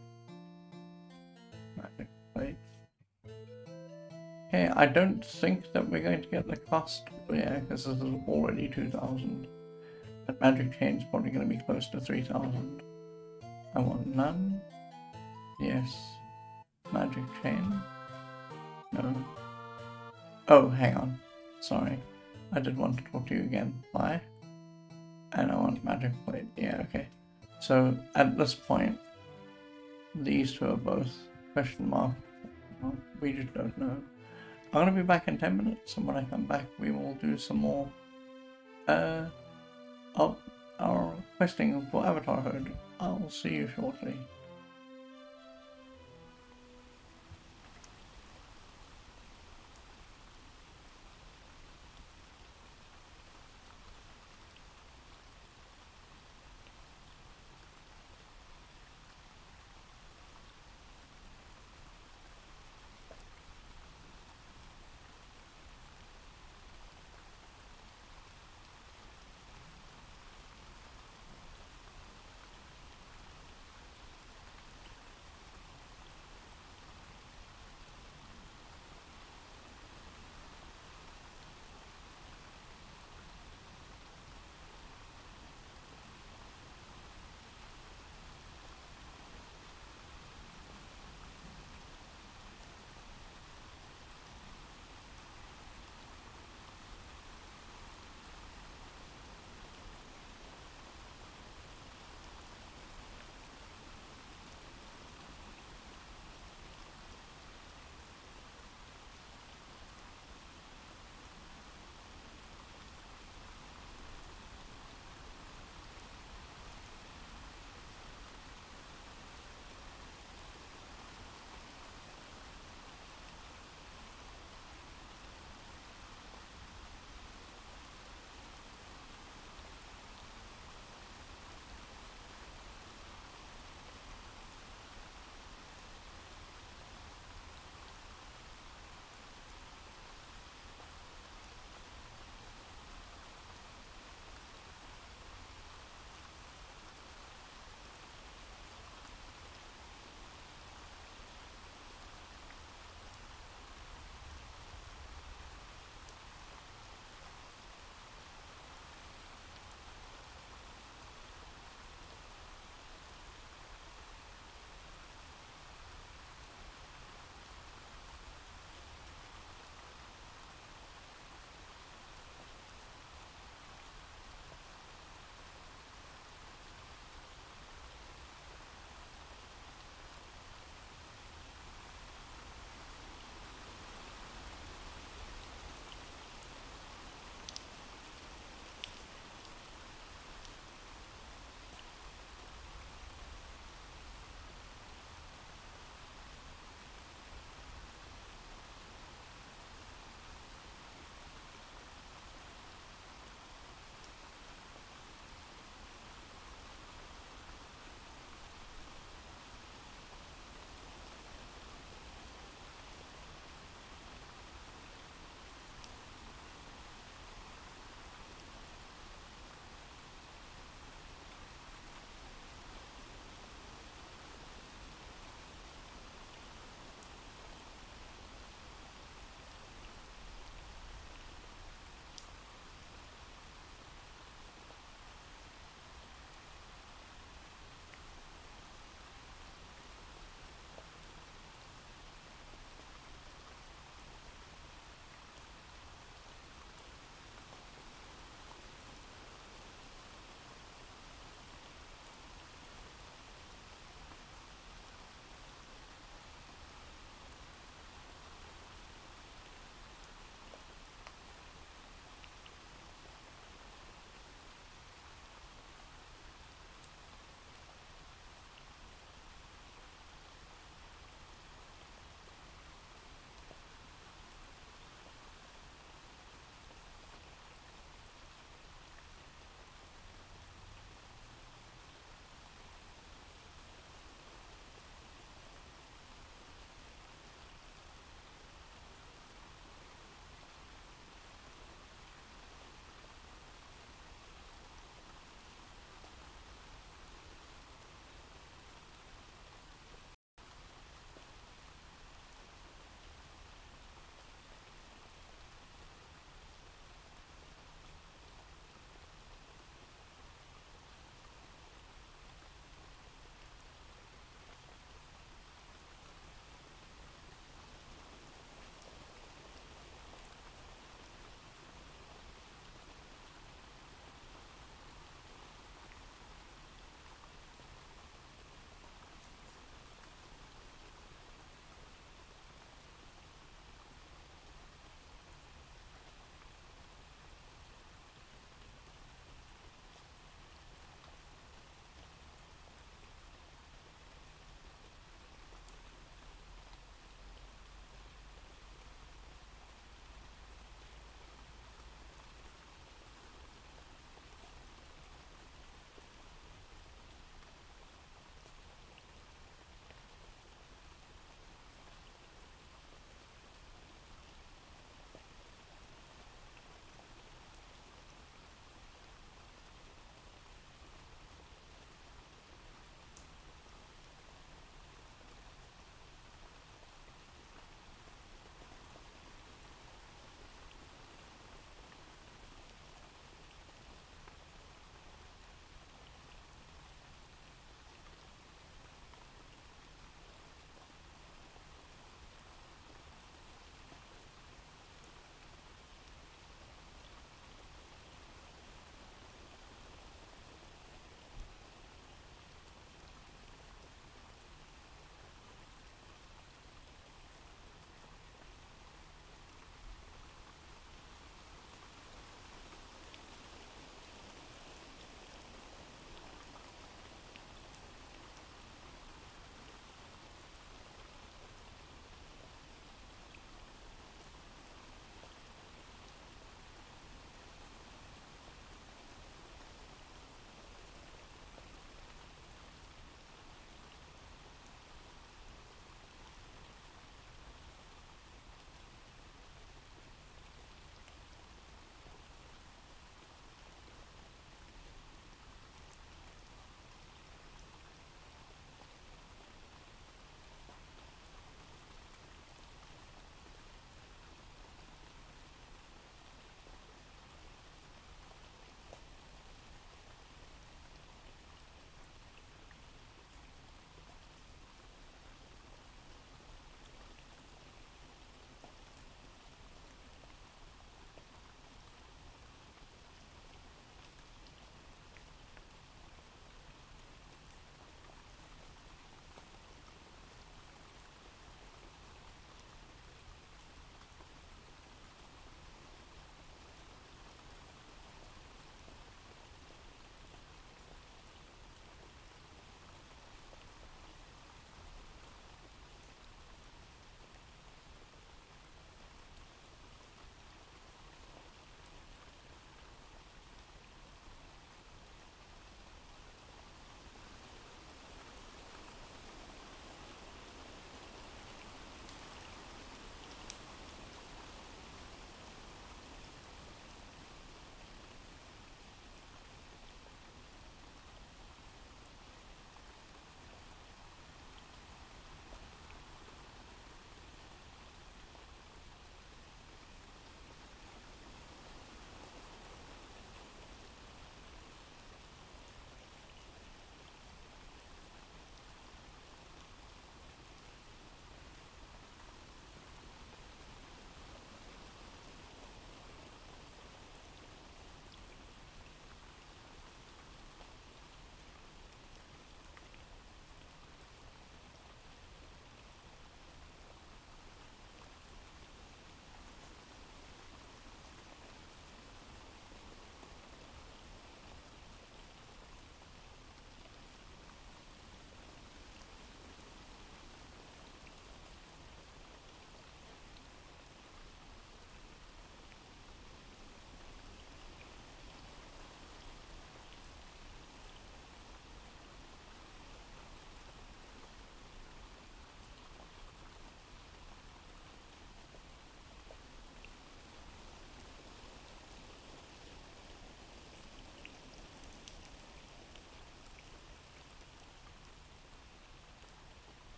Magic plate. Okay, I don't think that we're going to get the cost. Yeah, because this is already 2,000. But magic chain is probably going to be close to 3,000. I want none. Yes. Magic chain. No. Oh, hang on. Sorry. I did want to talk to you again. Bye. And I want magic plate. Yeah, okay. So at this point, these two are both question mark. We just don't know. I'm gonna be back in 10 minutes, and when I come back, we will do some more of our questing for Avatarhood. I'll see you shortly.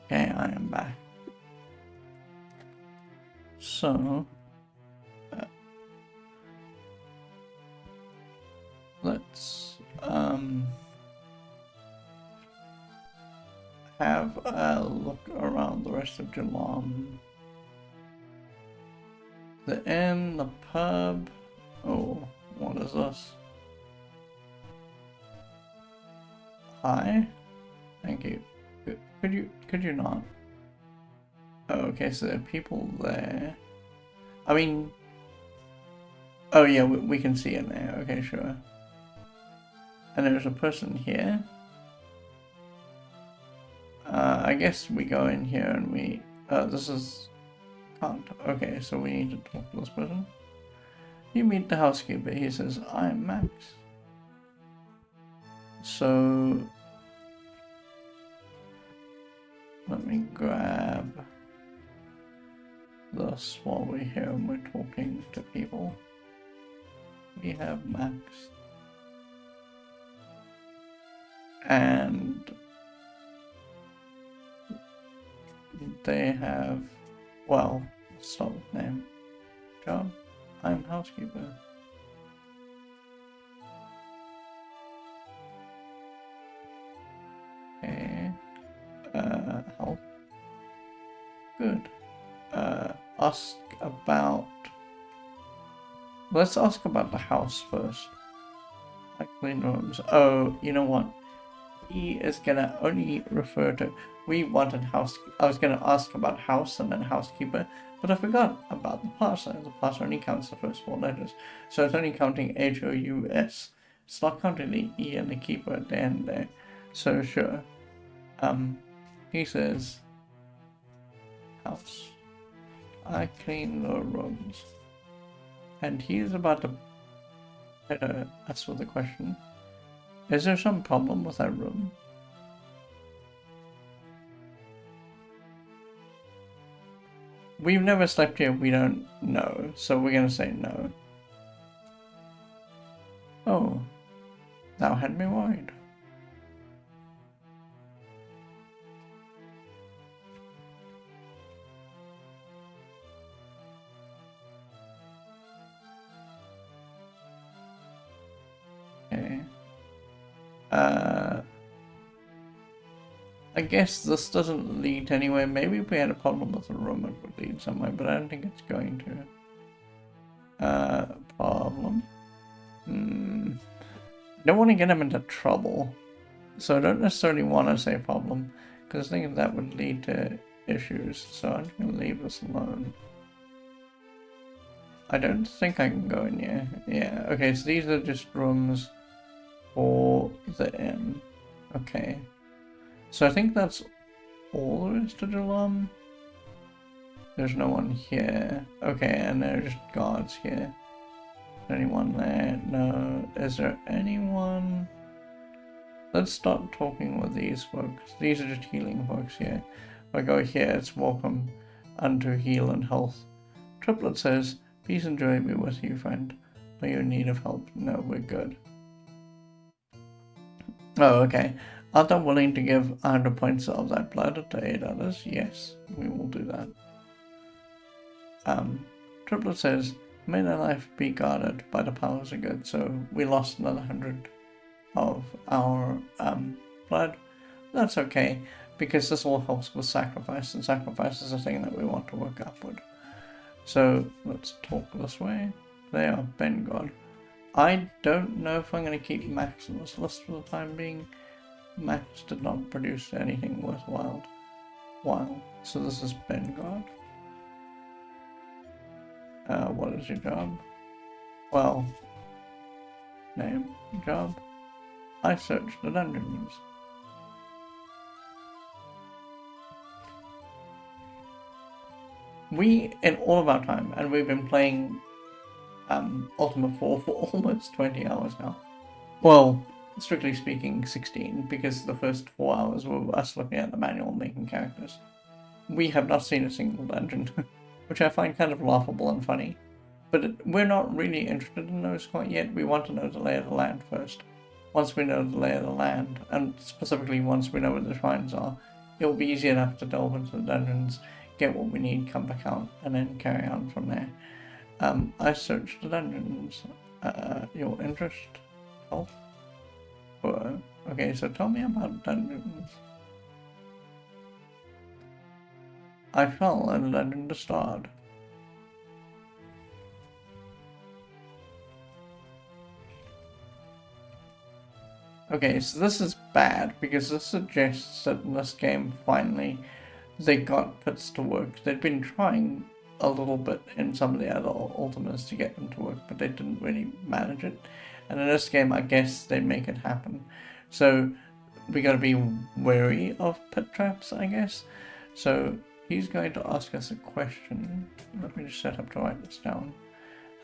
Okay, I am back. So, let's have a look around the rest of Geelong. The inn, the pub. Oh, what is this? Hi. Thank you. Could you not? Oh, okay, so there are people there. I mean, oh yeah, we can see in there. Okay, sure. And there's a person here. I guess we go in here and we. This is can't. Okay, so we need to talk to this person. You meet the housekeeper. He says, "I'm Max." So let me grab this while we're here and we're talking to people. We have Max. And they have, well, let's start with name. Job, I'm housekeeper. Okay. Health. Good. Ask about. Let's ask about the house first. Like clean rooms. Oh, you know what? He is gonna only refer to. We wanted house. I was gonna ask about house and then housekeeper, but I forgot about the parser. The parser only counts the first 4 letters, so it's only counting HOUS. It's not counting the E and the keeper at the end there. So sure. He says, house. I clean the rooms. And he's about to ask with the question, is there some problem with that room? We've never slept here, we don't know, so we're gonna say no. Oh, thou had me worried. Okay. I guess this doesn't lead anywhere. Maybe if we had a problem with the room, it would lead somewhere, but I don't think it's going to. Problem. I don't want to get him into trouble, so I don't necessarily want to say problem, because I think that would lead to issues, so I'm just going to leave this alone. I don't think I can go in here. Yeah, okay, so these are just rooms for the inn. Okay. So I think that's all there is to Jalam. There's no one here. Okay, and there are just guards here. Is there anyone there? No. Is there anyone? Let's start talking with these folks. These are just healing folks here. If I go here, it's welcome unto heal and health. Triplet says, peace and joy be with you, friend. Are you in need of help? No, we're good. Oh, okay. Art thou willing to give 100 points of thy blood to aid others? Yes, we will do that. Triplet says, may thy life be guarded by the powers of good. So we lost another 100 of our blood. That's okay, because this all helps with sacrifice, and sacrifice is a thing that we want to work upward. So let's talk this way. They are Ben God. I don't know if I'm going to keep Max on this list for the time being. Max did not produce anything worthwhile. So this is Ben God. What is your job? Well, name, job. I searched the dungeons. We, in all of our time, and we've been playing Ultima 4 for almost 20 hours now. Well, strictly speaking, 16, because the first 4 hours were us looking at the manual and making characters. We have not seen a single dungeon, which I find kind of laughable and funny. But we're not really interested in those quite yet. We want to know the lay of the land first. Once we know the lay of the land, and specifically once we know where the shrines are, it'll be easy enough to delve into the dungeons, get what we need, come back out, and then carry on from there. I searched the dungeons. Your interest? Health? Okay, so tell me about dungeons. I fell in a dungeon to start. Okay, so this is bad because this suggests that in this game finally they got pits to work. They'd been trying a little bit in some of the other Ultimas to get them to work, but they didn't really manage it. And in this game, I guess they make it happen. So we gotta be wary of pit traps, I guess. So he's going to ask us a question. Let me just set up to write this down.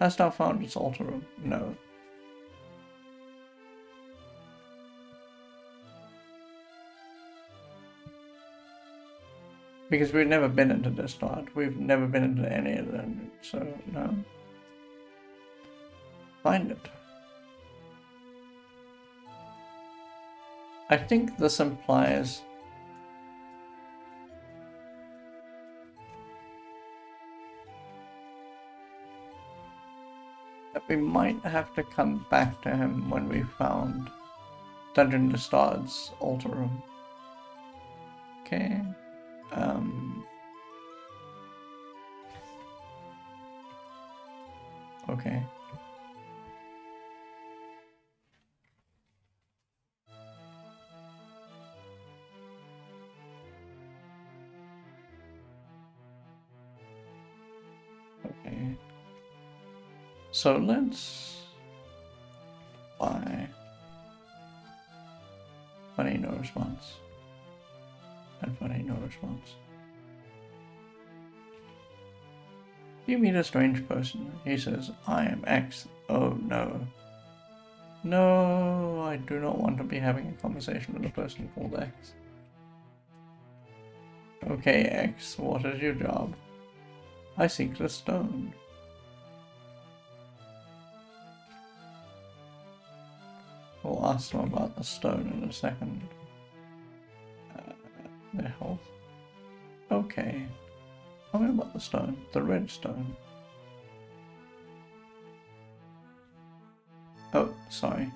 Hast thou found its altar room? No. Because we've never been into this part. We've never been into any of them, so no. Find it. I think this implies that we might have to come back to him when we found Dungeon Destard's altar room. Okay. Okay. Okay. So let's buy funny no response. And funny no response. You meet a strange person. He says, I am X. Oh no. No, I do not want to be having a conversation with a person called X. Okay, X, what is your job? I seek the stone. We'll ask them about the stone in a second. Their health. Okay. Tell me about the stone. The red stone. Oh, sorry.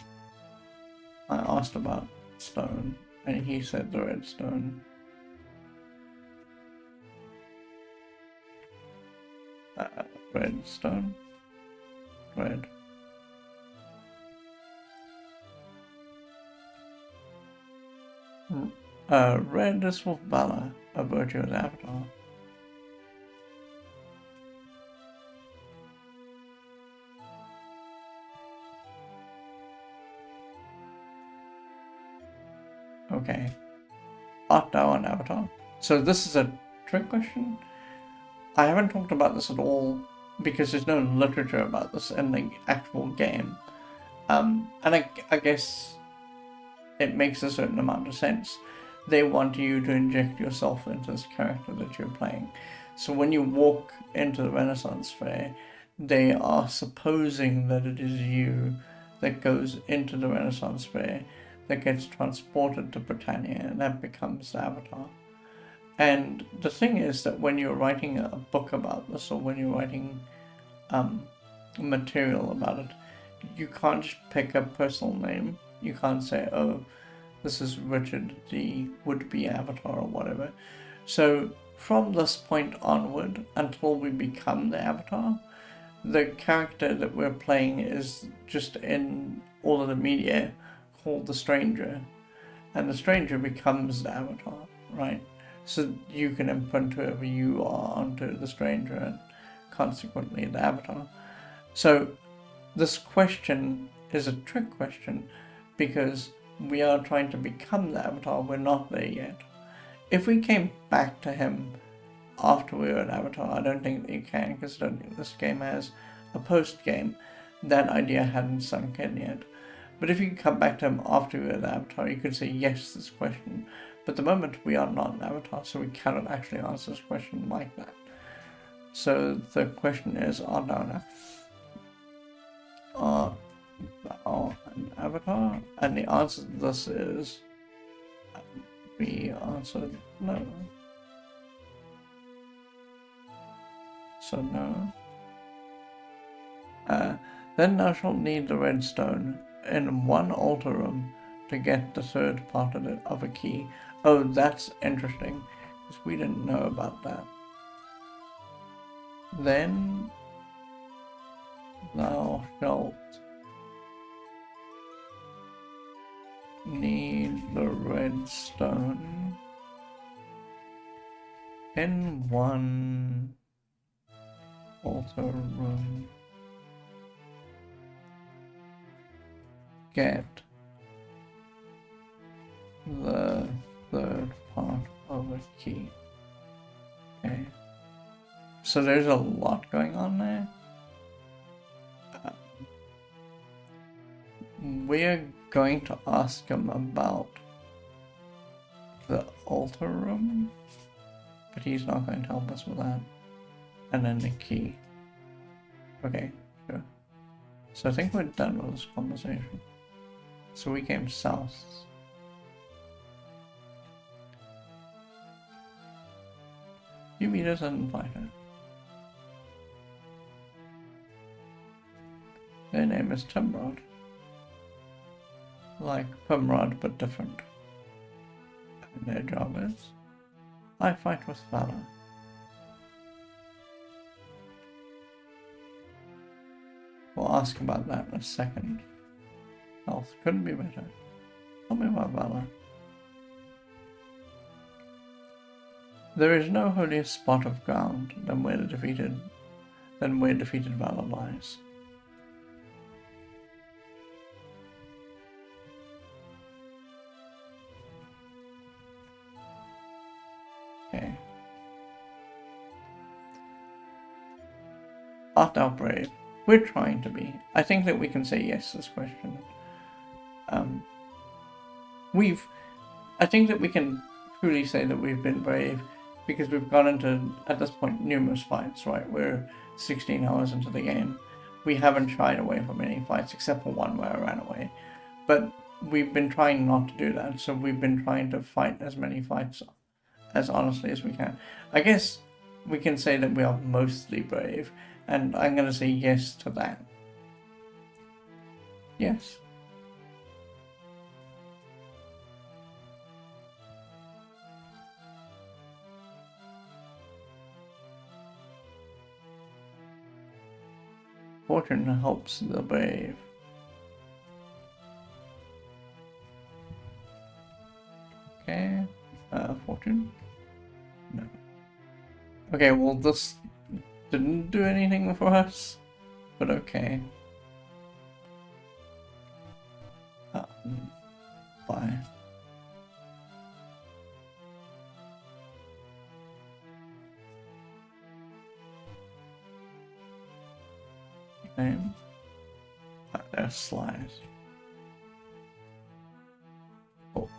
I asked about stone, and he said the red stone. Red stone. Red. Red is for valor, a virtuous avatar. Okay. Art thou an avatar? So this is a trick question? I haven't talked about this at all because there's no literature about this in the actual game. And I guess it makes a certain amount of sense. They want you to inject yourself into this character that you're playing. So when you walk into the Renaissance Fair, they are supposing that it is you that goes into the Renaissance Fair, that gets transported to Britannia, and that becomes the avatar. And the thing is that when you're writing a book about this, or when you're writing material about it, you can't just pick a personal name. You can't say, oh, this is Richard, the would-be avatar, or whatever. So from this point onward, until we become the avatar, the character that we're playing is just in all of the media called the Stranger, and the Stranger becomes the avatar, right? So you can imprint whoever you are onto the Stranger and consequently the avatar. So this question is a trick question because we are trying to become the avatar, we're not there yet. If we came back to him after we were an avatar, I don't think that you can, because I don't think this game has a post-game. That idea hadn't sunk in yet. But if you come back to him after we were the avatar, you could say yes to this question. But at the moment we are not an avatar, so we cannot actually answer this question like that. So the question is, art thou an avatar? And the answer to this is We answered no. So no. Then thou shalt need the redstone in one altar room to get the third part of a key. Oh, that's interesting, because we didn't know about that. Then thou shalt need the redstone in one altar room. Get the third part of a key. Okay. So there's a lot going on there. We're going to ask him about the altar room, but he's not going to help us with that. And then the key. Okay, sure. So I think we're done with this conversation. So we came south. You meet us and find her. Their name is Timrod. Like Pumrod, but different. And their job is, I fight with valor. We'll ask about that in a second. Health couldn't be better. Tell me about valor. There is no holier spot of ground than where defeated valor lies. Okay. Art thou brave? We're trying to be. I think that we can say yes to this question. I think that we can truly say that we've been brave because we've gone into, at this point, numerous fights, right? We're 16 hours into the game. We haven't shied away from any fights except for one where I ran away. But we've been trying not to do that, so we've been trying to fight as many fights as honestly as we can. I guess we can say that we are mostly brave, and I'm going to say yes to that. Yes. Fortune helps the brave. Okay. Fortune? No. Okay, well this didn't do anything for us, but okay. Bye. Name? There's Slice. Oh.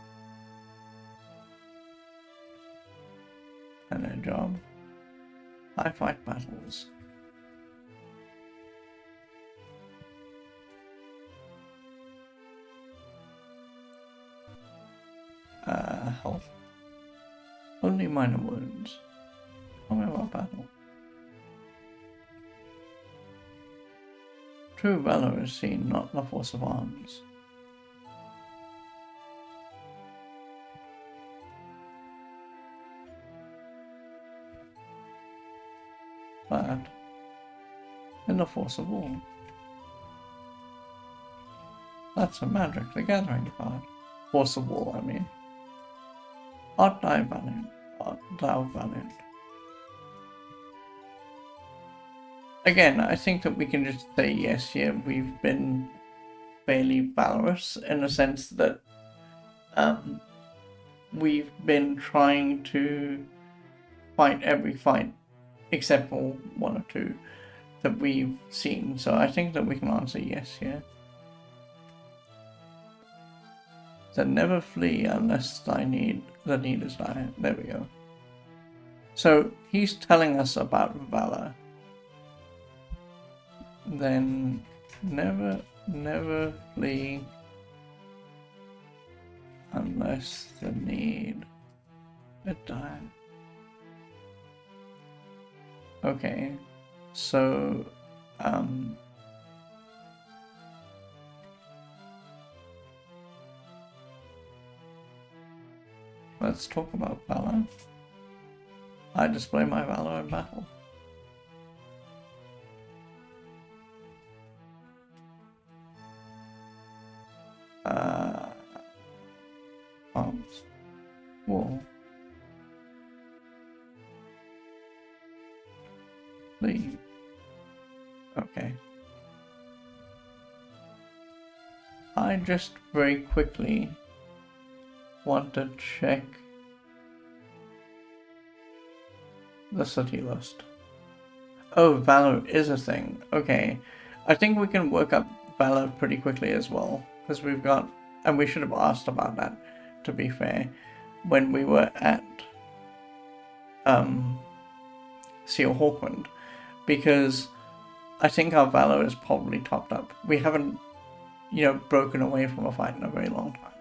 And their job? I fight battles. Health. Only minor wounds. Tell me about battle. True valor is seen not in the force of arms. But in the force of will. That's a Magic the Gathering card. Force of will, I mean. Art thou valiant? Art thou valiant? Again, I think that we can just say yes here. We've been fairly valorous in the sense that we've been trying to fight every fight except for one or two that we've seen. So I think that we can answer yes here. Then never flee unless the need is dire. There we go. So he's telling us about valor. Then never flee unless unless the need a die. Okay, so let's talk about valor. I display my valor in battle. Arms. Wall. Leave. Okay. I just very quickly want to check the city list. Oh, valor is a thing. Okay. I think we can work up valor pretty quickly as well, because we've got, and we should have asked about that, to be fair, when we were at Seal Hawkwind, because I think our valor is probably topped up. We haven't, broken away from a fight in a very long time.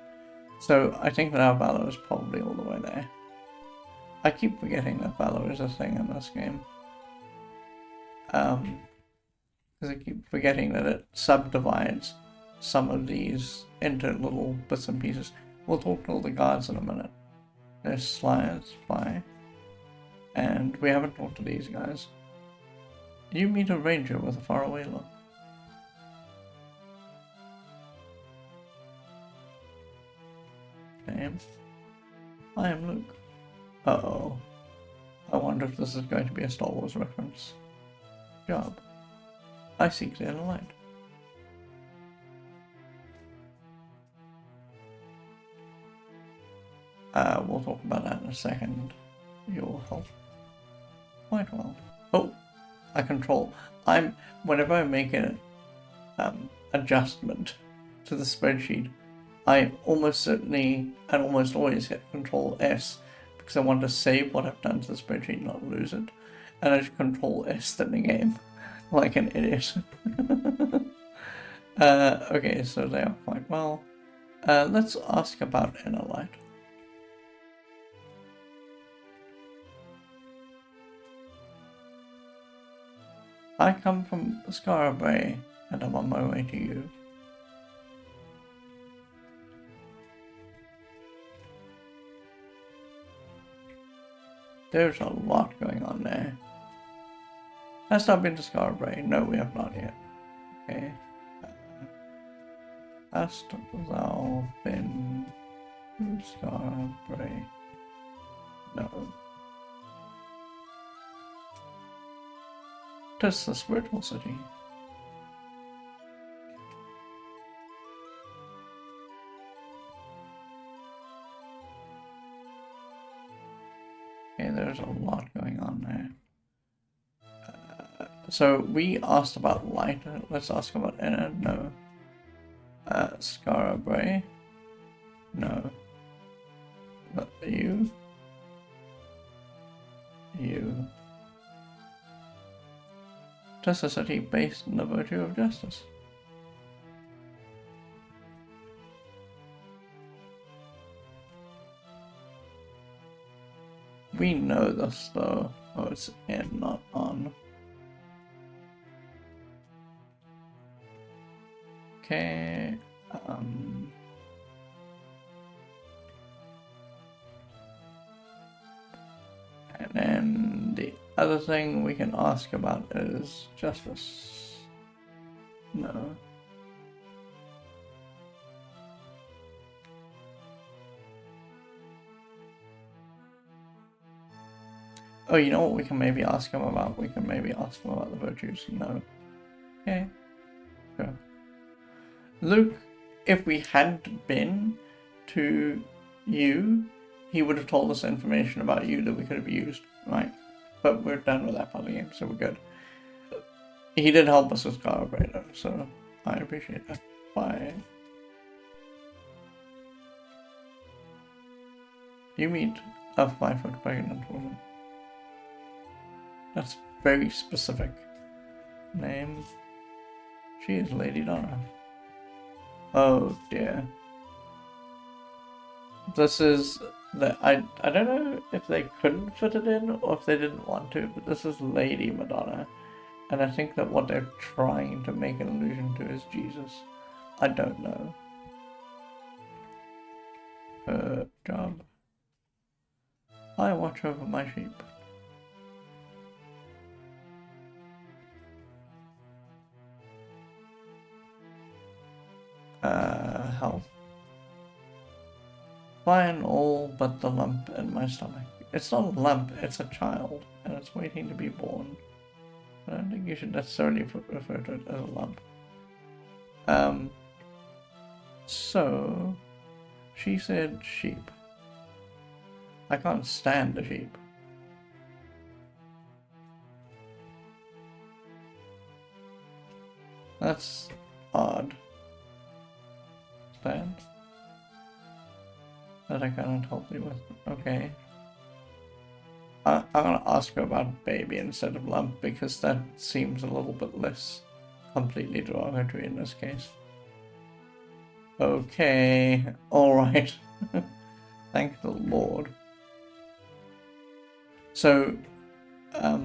So I think that our valor is probably all the way there. I keep forgetting that valor is a thing in this game. Because I keep forgetting that it subdivides some of these into little bits and pieces. We'll talk to all the guards in a minute. There's Slyers, Spy. And we haven't talked to these guys. You meet a ranger with a faraway look. Name? I am Luke. Uh-oh. I wonder if this is going to be a Star Wars reference. Job. I seek the inner light. We'll talk about that in a second. You'll help. Quite well. Oh, I control. Whenever I make an adjustment to the spreadsheet, I almost certainly and almost always hit Control S because I want to save what I've done to the spreadsheet, not lose it. And I just Control S the game like an idiot. Okay, so they are quite well. Let's ask about inner light. I come from Scarabray, and I'm on my way to you. There's a lot going on there. Has not been to Scarabray? No, we have not yet. Okay. Hast thou been to Scarabray? No. 'Tis the spiritual city. Okay, there's a lot going on there. So we asked about light. Let's ask about inner. No. Scarabray. No. You. You. 'Tis a city based on the virtue of justice. We know this though. Oh, it's in, not on. Okay. And then the other thing we can ask about is justice. No. Oh, you know what we can maybe ask him about? We can maybe ask him about the virtues. No. Okay. Sure. Luke, if we hadn't been to you, he would have told us information about you that we could have used, right? But we're done with that part of the game, so we're good. He did help us with Scarabray, so I appreciate that. Bye. You meet a 5-foot pregnant woman. That's very specific. Name? She is Lady Donna. Oh dear. this is the I don't know if they couldn't fit it in or if they didn't want to, but this is Lady Madonna, and I think that what they're trying to make an allusion to is Jesus. I don't know. Job. I watch over my sheep. Health. Fine, all but the lump in my stomach. It's not a lump, it's a child, and it's waiting to be born. I don't think you should necessarily refer to it as a lump. So, she said sheep. I can't stand a sheep. That's odd. Stand? That I cannot help you with. Okay. I'm gonna ask her about baby instead of lump because that seems a little bit less completely derogatory in this case. Okay, alright. Thank the Lord. So, I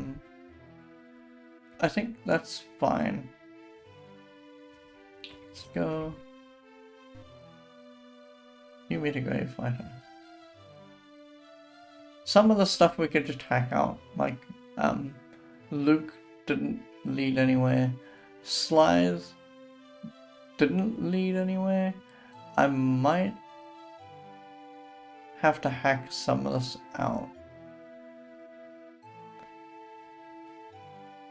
think that's fine. Let's go. You meet a grave fighter. Some of the stuff we could just hack out, like, Luke didn't lead anywhere. Slythe didn't lead anywhere. I might have to hack some of this out.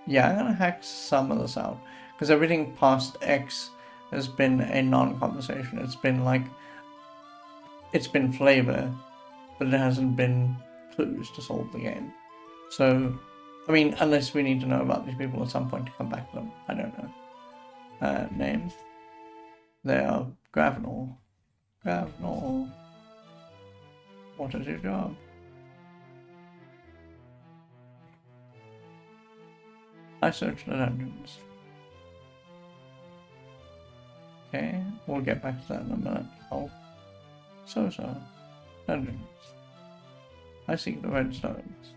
Yeah, I'm gonna hack some of this out. Because everything past X has been a non-conversation. It's been like, it's been flavor, but it hasn't been clues to solve the game. So, I mean, unless we need to know about these people at some point to come back to them. I don't know. Names. They are Gravenor. Gravenor. What is your job? I search the dungeons. Okay, we'll get back to that in a minute. Oh. So. Dungeons. I seek the red stones.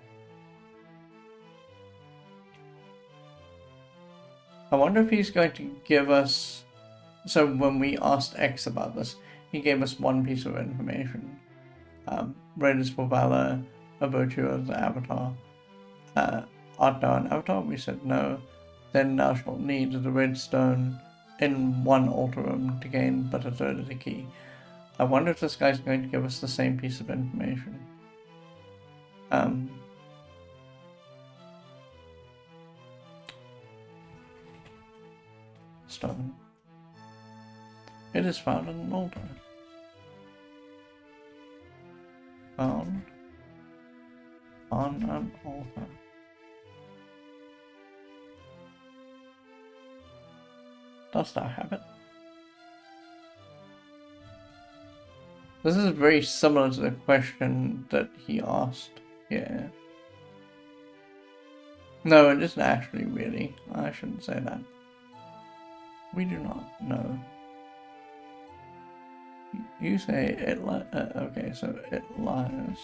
I wonder if he's going to give us... So when we asked X about this, he gave us one piece of information. Red is for valor, a virtue of the avatar. Art thou an avatar? We said no. Then thou shalt need the red stone in one altar room to gain but a third of the key. I wonder if this guy's going to give us the same piece of information. Stone. It is found in an altar. Found on an altar. Dost thou have it? This is very similar to the question that he asked here. No, it isn't actually really. I shouldn't say that. We do not know. You say it okay, so it lies.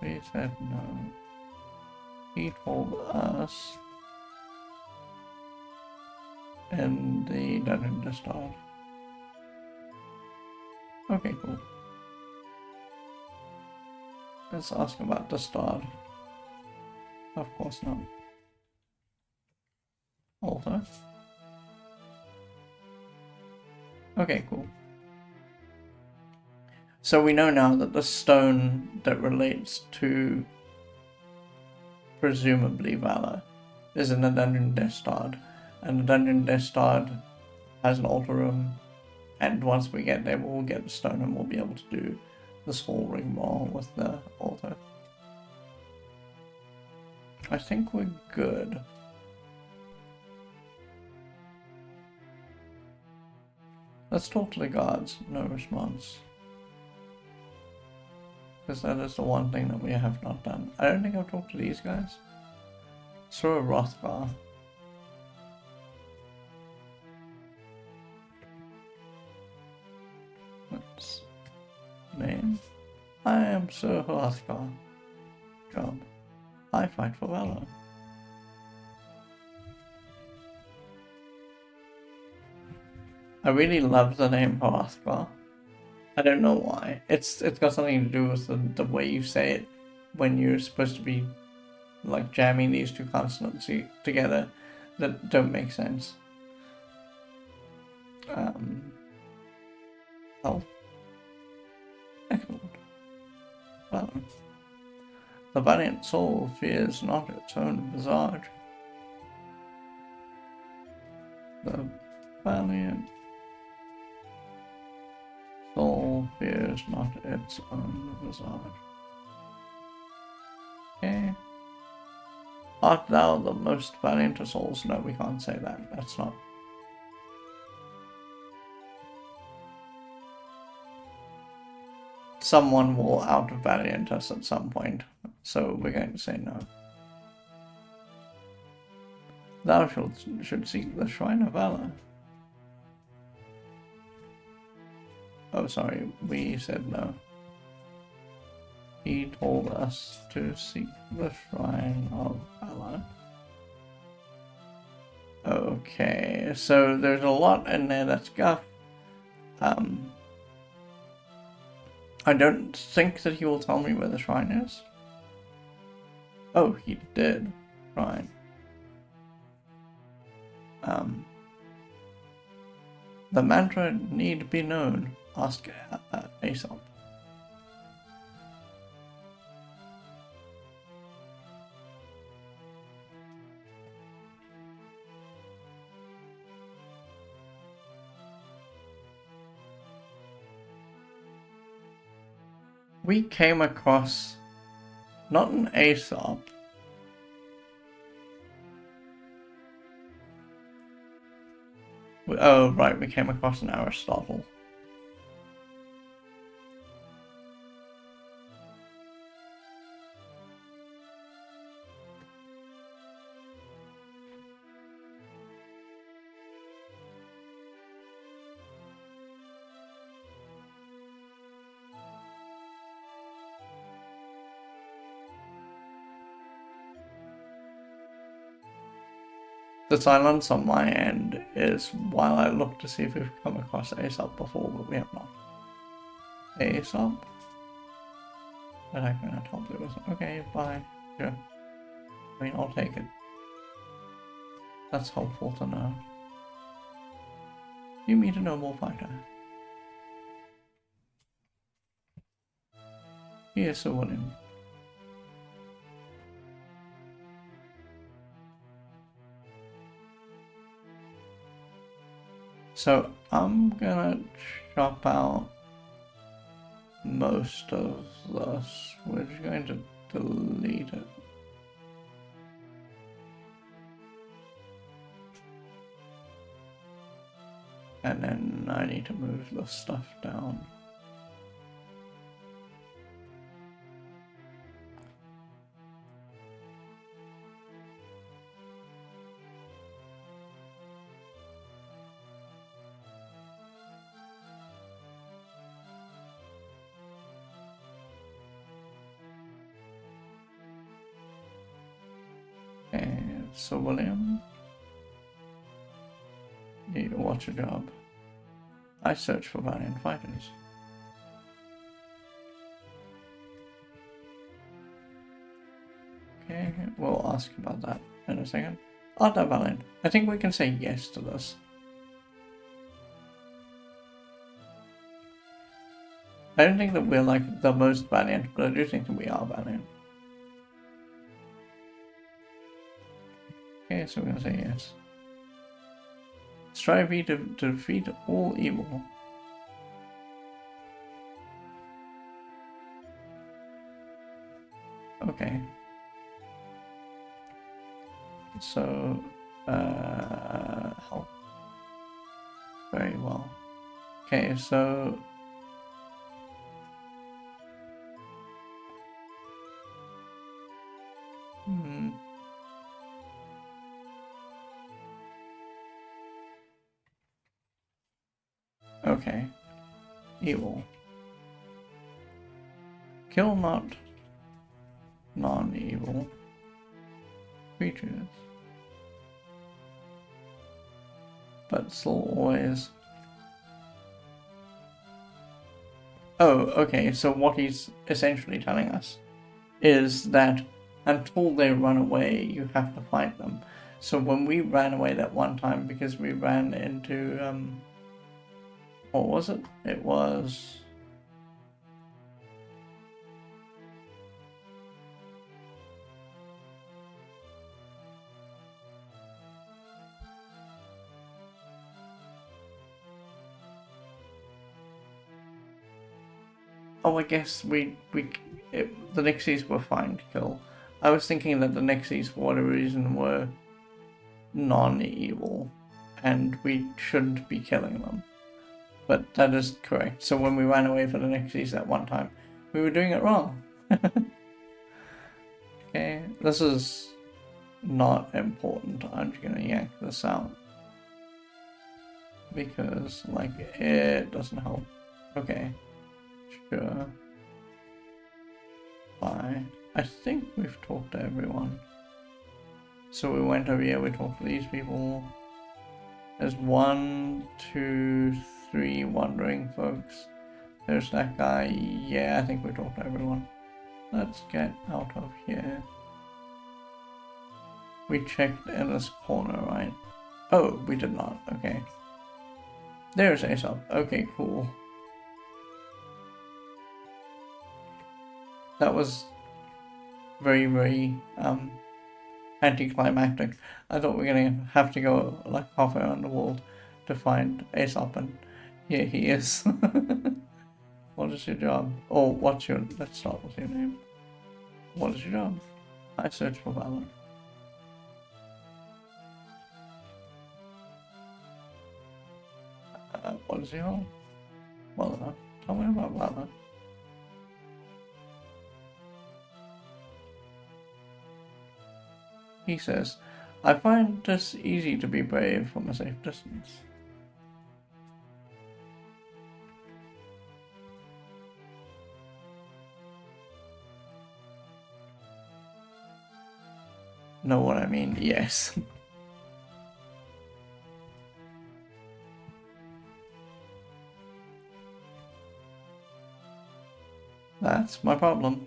We said no. He told us in the dungeon to start. Okay, cool. Let's ask about the start. Of course not. Altar. Okay, cool. So we know now that the stone that relates to presumably Valor is in the Dungeon Destard, and the Dungeon Destard has an altar room, and once we get there we'll get the stone and we'll be able to do this whole rigmarole with the altar. I think we're good. Let's talk to the guards. No response. Because that is the one thing that we have not done. I don't think I've talked to these guys. Throw a Rothgar. Let's name. I am Sir Hrothgar. Job. I fight for valor. I really love the name Hrothgar. I don't know why. It's got something to do with the way you say it when you're supposed to be like jamming these two consonants together that don't make sense. Oh. Excellent. Well, the valiant soul fears not its own visage. The valiant soul fears not its own visage. Okay. Art thou the most valiant of souls? No, we can't say that. That's not. Someone will out-valiant us at some point, so we're going to say no. Thou should seek the Shrine of Valor. Oh, sorry, we said no. He told us to seek the Shrine of Valor. Okay, so there's a lot in there that's guff. I don't think that he will tell me where the shrine is. Oh, he did. Right. The mantra need be known. Ask Aesop. We came across not an Aesop. Oh, right, we came across an Aristotle. The silence on my end is while I look to see if we've come across Aesop before, but we have not. Aesop? Attacking a top blue. Okay, bye. Sure. I mean, I'll take it. That's helpful to know. You meet a noble fighter. He is Sir William. So I'm gonna chop out most of this. We're just going to delete it. And then I need to move the stuff down. Okay, so William, what's your job? I search for valiant fighters. Okay, we'll ask about that in a second. Art thou valiant? I think we can say yes to this. I don't think that we're like the most valiant, but I do think that we are valiant. Okay, so we're gonna say yes. Strive ye to defeat all evil. Okay. So, help. Very well. Okay, so... Okay. evil. Kill not non-evil creatures, but still always. Oh, okay, so what he's essentially telling us is that until they run away, you have to fight them. So when we ran away that one time because we ran into, what was it? It was... Oh, I guess the Nixies were fine to kill. I was thinking that the Nixies, for whatever reason, were non-evil, and we shouldn't be killing them. But that is correct. So when we ran away for the Nixies that one time, we were doing it wrong. Okay, this is not important. I'm just gonna yank this out. Because, like, it doesn't help. Okay. Sure. Bye. I think we've talked to everyone. So we went over here, we talked to these people. There's 1, 2, 3 wandering folks. There's that guy. Yeah, I think we talked to everyone. Let's get out of here. We checked in this corner, right? Oh, we did not. Okay. There's Aesop. Okay, cool. That was very, very anticlimactic. I thought we were gonna have to go like halfway around the world to find Aesop, and here he is. What is your job? Oh, what's your... Let's start with your name. What is your job? I search for valor. What is your role? Well enough. Tell me about valor. He says, I find this easy to be brave from a safe distance. Know what I mean? Yes. That's my problem.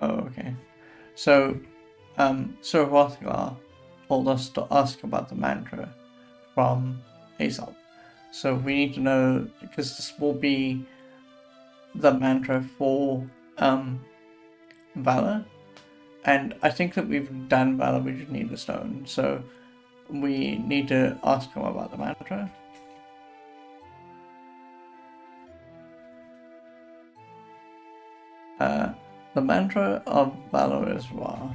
Oh, okay. So, Sir Rothgar told us to ask about the mantra from Aesop. So we need to know, because this will be the mantra for Valor. And I think that we've done Valor, we just need the stone. So we need to ask him about the mantra. The mantra of Valor is Ra.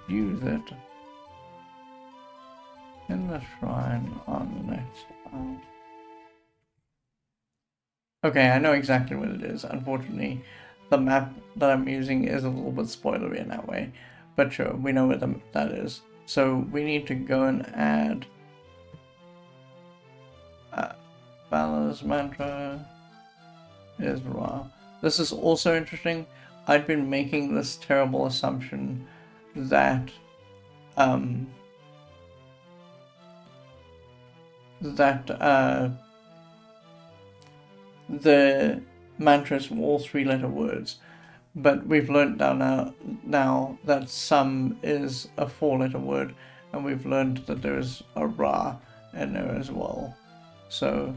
Use it in the shrine on the next file. Okay, I know exactly what it is. Unfortunately, the map that I'm using is a little bit spoilery in that way. But sure, we know what that is. So we need to go and add Valor's mantra is Ra. This is also interesting. I'd been making this terrible assumption that the mantras were all 3-letter words, but we've learned now that some is a 4-letter word, and we've learned that there's a Ra in there as well. So,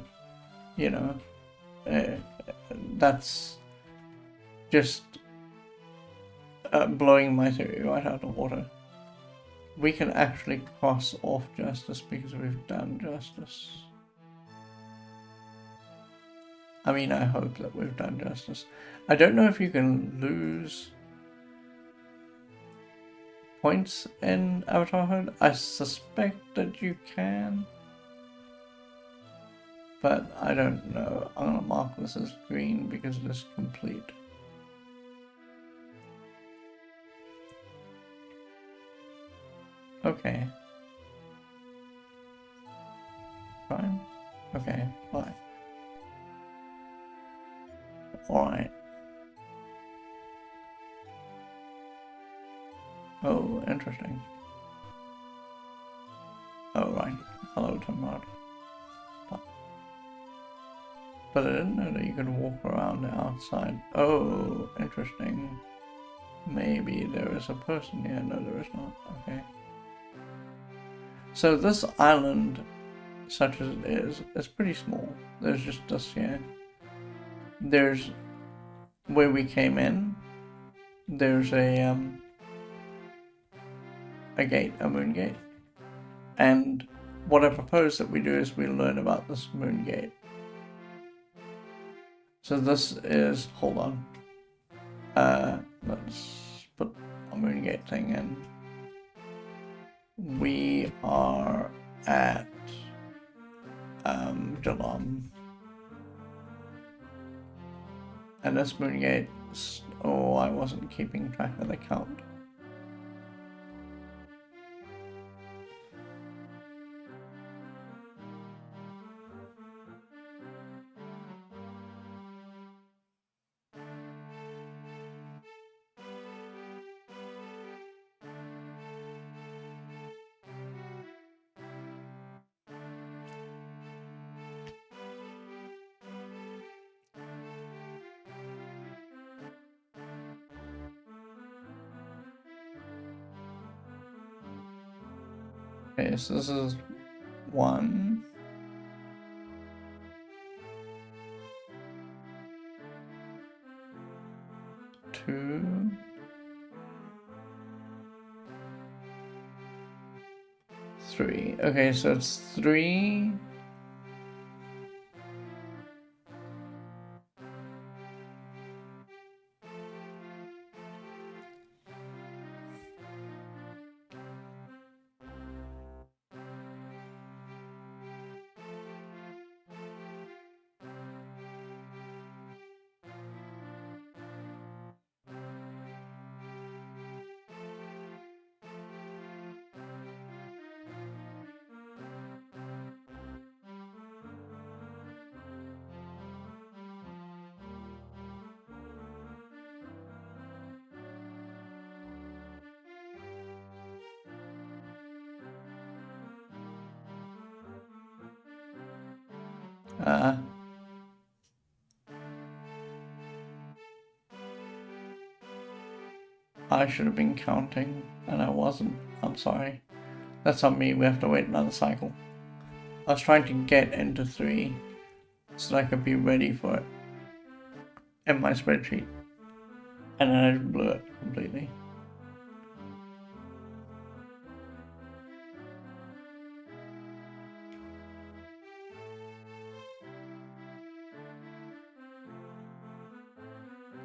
you know, that's just blowing my theory right out of the water. We can actually cross off justice because we've done justice. I mean, I hope that we've done justice. I don't know if you can lose points in Avatar Hood? I suspect that you can, but I don't know. I'm gonna mark this as green because it is complete. Okay. Fine. Okay, bye. Alright. Oh, interesting. Oh, right. Hello, Tomrad. But I didn't know that you could walk around outside. Oh, interesting. Maybe there is a person here. No, there is not. Okay. So this island, such as it is pretty small. There's just us here. There's where we came in. There's a gate, a moon gate. And what I propose that we do is we learn about this moon gate. So this is, hold on. Let's put a moon gate thing in. We are at Jalam. And this moon gate, oh, I wasn't keeping track of the count. Okay, so this is 1, 2, 3. Okay, so it's 3. I should have been counting, and I wasn't. I'm sorry. That's on me. We have to wait another cycle. I was trying to get into 3 so that I could be ready for it in my spreadsheet. And then I just blew it completely.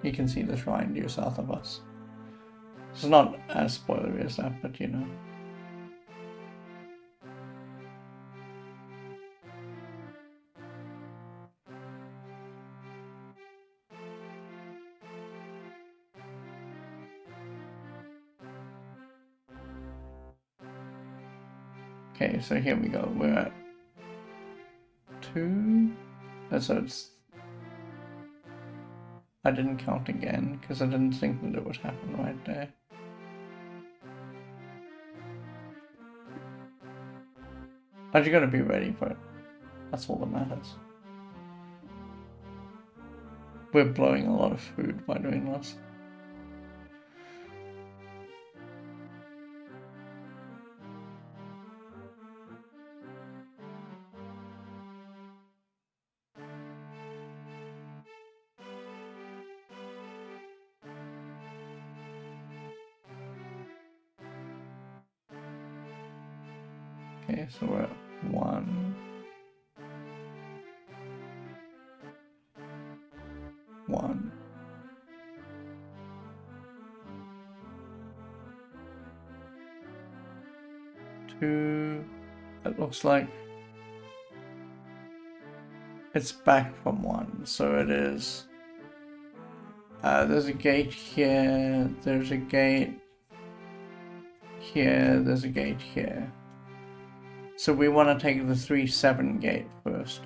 You can see the shrine due south of us. It's not as spoilery as that, but you know. Okay, so here we go. We're at 2. So it's... I didn't count again because I didn't think that it would happen right there. But you gotta be ready for it. That's all that matters. We're blowing a lot of food by doing this. Okay, so we're at 1. 1. 2. It looks like it's back from 1, so it is. There's a gate here, there's a gate here, there's a gate here. So we want to take the 3-7 gate first.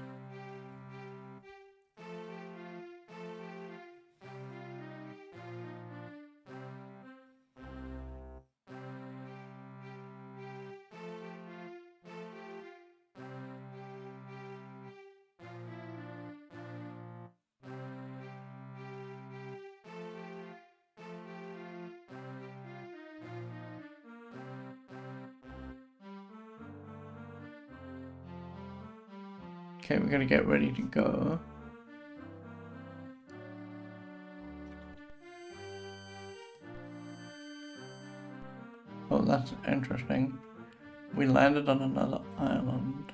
Okay, we're gonna get ready to go. Oh, that's interesting. We landed on another island.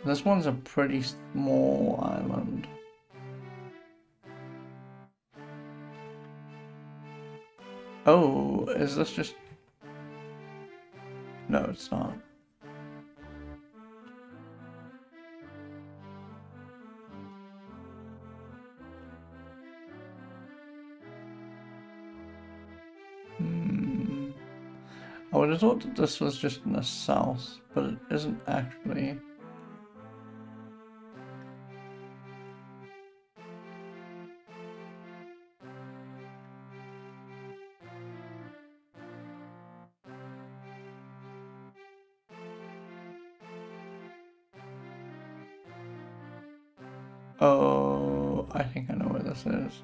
This one's a pretty small island. Oh, is this just... No, it's not. I would have thought that this was just in the south, but it isn't actually. Oh, I think I know where this is.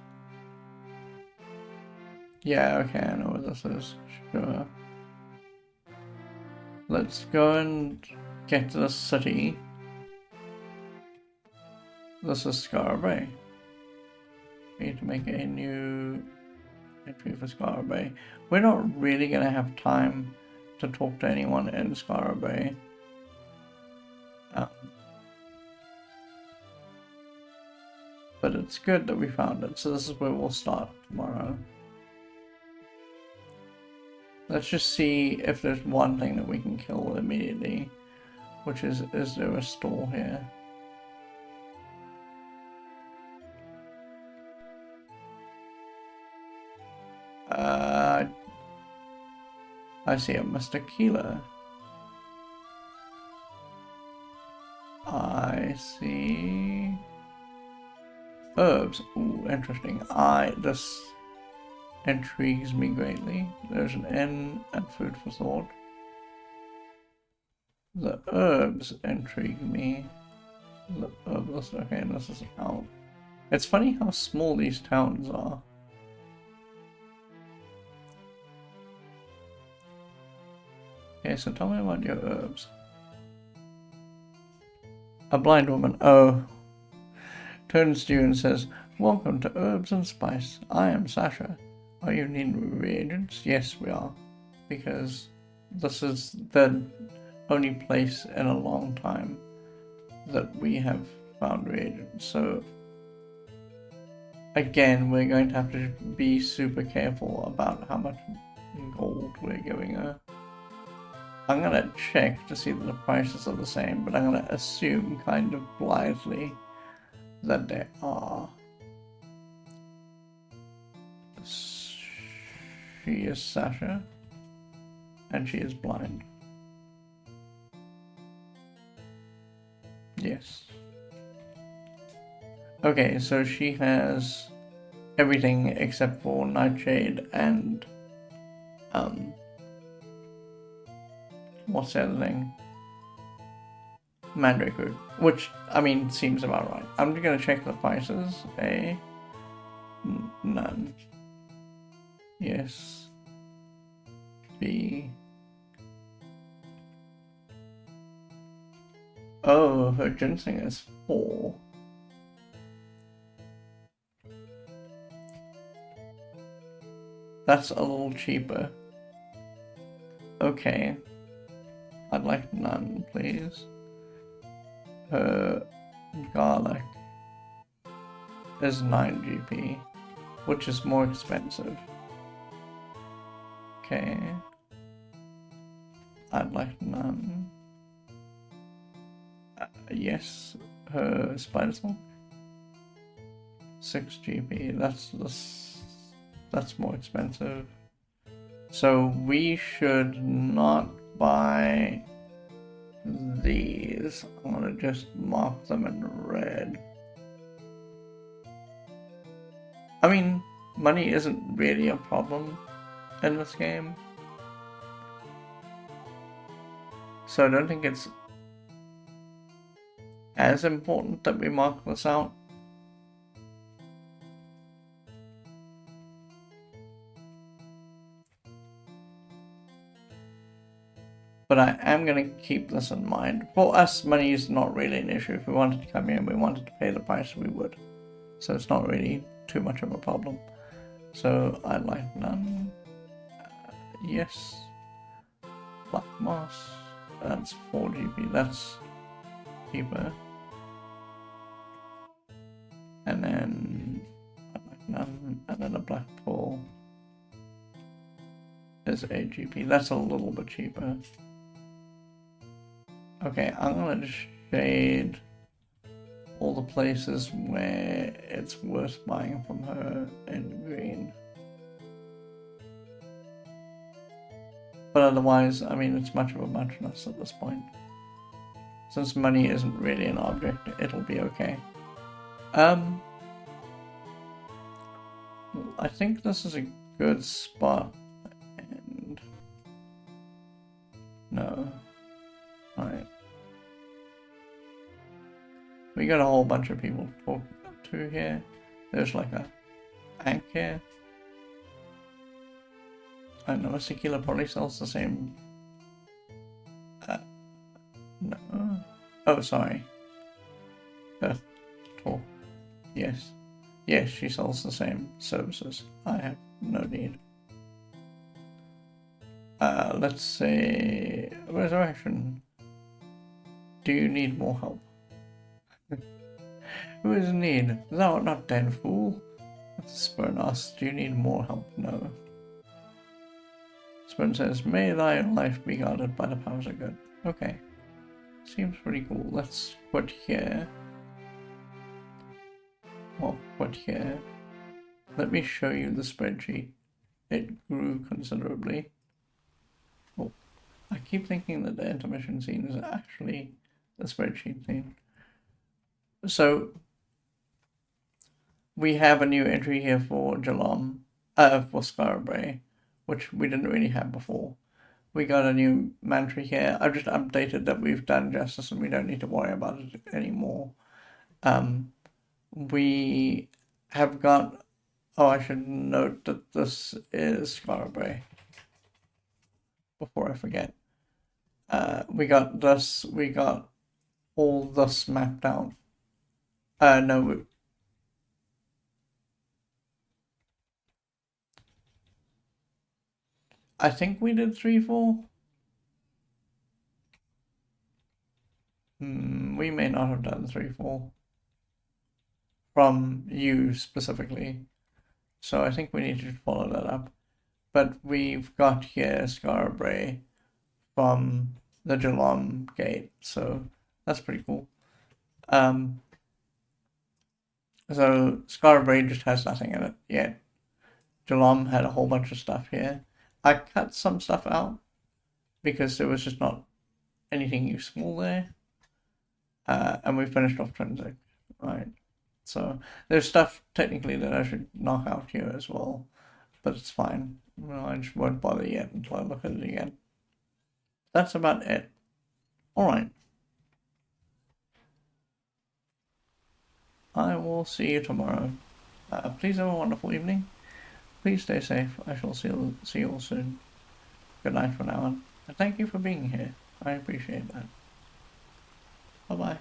Yeah, okay, I know where this is. Sure. Let's go and get to the city. This is Scar Bay. We need to make a new entry for Scar Bay. We're not really going to have time to talk to anyone in Scar Bay. But it's good that we found it, so this is where we'll start tomorrow. Let's just see if there's one thing that we can kill immediately, which is there a store here? I see a Mr. Keeler. I see herbs. Ooh, interesting. This intrigues me greatly. There's an inn and food for thought. The herbs intrigue me. The herbalist, okay, this is out. It's funny how small these towns are. Okay, so tell me about your herbs. A blind woman. Oh. Turns to you and says, "Welcome to Herbs and Spice. I am Sasha. Are you needing reagents?" Yes, we are. Because this is the only place in a long time that we have found reagents. So, again, we're going to have to be super careful about how much gold we're giving her. I'm going to check to see that the prices are the same, but I'm going to assume kind of blithely that they are. She is Sasha, and she is blind. Yes. Okay, so she has everything except for Nightshade and what's the other thing? Mandrake root, which, I mean, seems about right. I'm just gonna check the prices. A. None. Yes. B. Oh, her ginseng is 4. That's a little cheaper. Okay. I'd like none, please. Her garlic is 9 GP, which is more expensive. Okay. I'd like none. Yes, her spider silk. 6 GP. That's more expensive. So we should not buy these. I'm gonna just mark them in red. I mean, money isn't really a problem in this game, so I don't think it's as important that we mark this out. But I am going to keep this in mind. For us, money is not really an issue. If we wanted to come here and we wanted to pay the price, we would. So it's not really too much of a problem. So I'd like none. Yes. Black moss. That's 4 GP. That's cheaper. And then I'd like none. And then a black pearl is 8 GP. That's a little bit cheaper. Okay, I'm gonna shade all the places where it's worth buying from her in green. But otherwise, I mean, it's much of a muchness at this point. Since money isn't really an object, it'll be okay. I think this is a good spot. And no. Alright. We got a whole bunch of people to talk to here. There's like a bank here. I know a Sequila probably sells the same. No. Oh, sorry. Talk. Yes. Yes, she sells the same services. I have no need. Let's say resurrection. Do you need more help? Who is in need? Thou art not dead, fool. Spurn asks, do you need more help? No. Spurn says, may thy life be guarded by the powers of good. Okay. Seems pretty cool. Let's quit here. Well, quit here. Let me show you the spreadsheet. It grew considerably. Oh, I keep thinking that the intermission scene is actually the spreadsheet scene. So, we have a new entry here for Jalam, for Scarabray, which we didn't really have before. We got a new mantra here. I've just updated that we've done justice and we don't need to worry about it anymore. We have got... Oh, I should note that this is Scarabray. Before I forget. We got this, we got all this mapped out. No, I think we did 3-4. We may not have done 3-4 from you specifically. So I think we need to follow that up. But we've got here Scarabray from the Jalam gate, so that's pretty cool. So Scarabray just has nothing in it yet. Jalam had a whole bunch of stuff here. I cut some stuff out because there was just not anything useful there. And we finished off Transic, right? So there's stuff technically that I should knock out here as well, but it's fine. Well, I just won't bother yet until I look at it again. That's about it. Alright. I will see you tomorrow. Please have a wonderful evening. Please stay safe. I shall see you all soon. Good night for now on. And thank you for being here. I appreciate that. Bye-bye.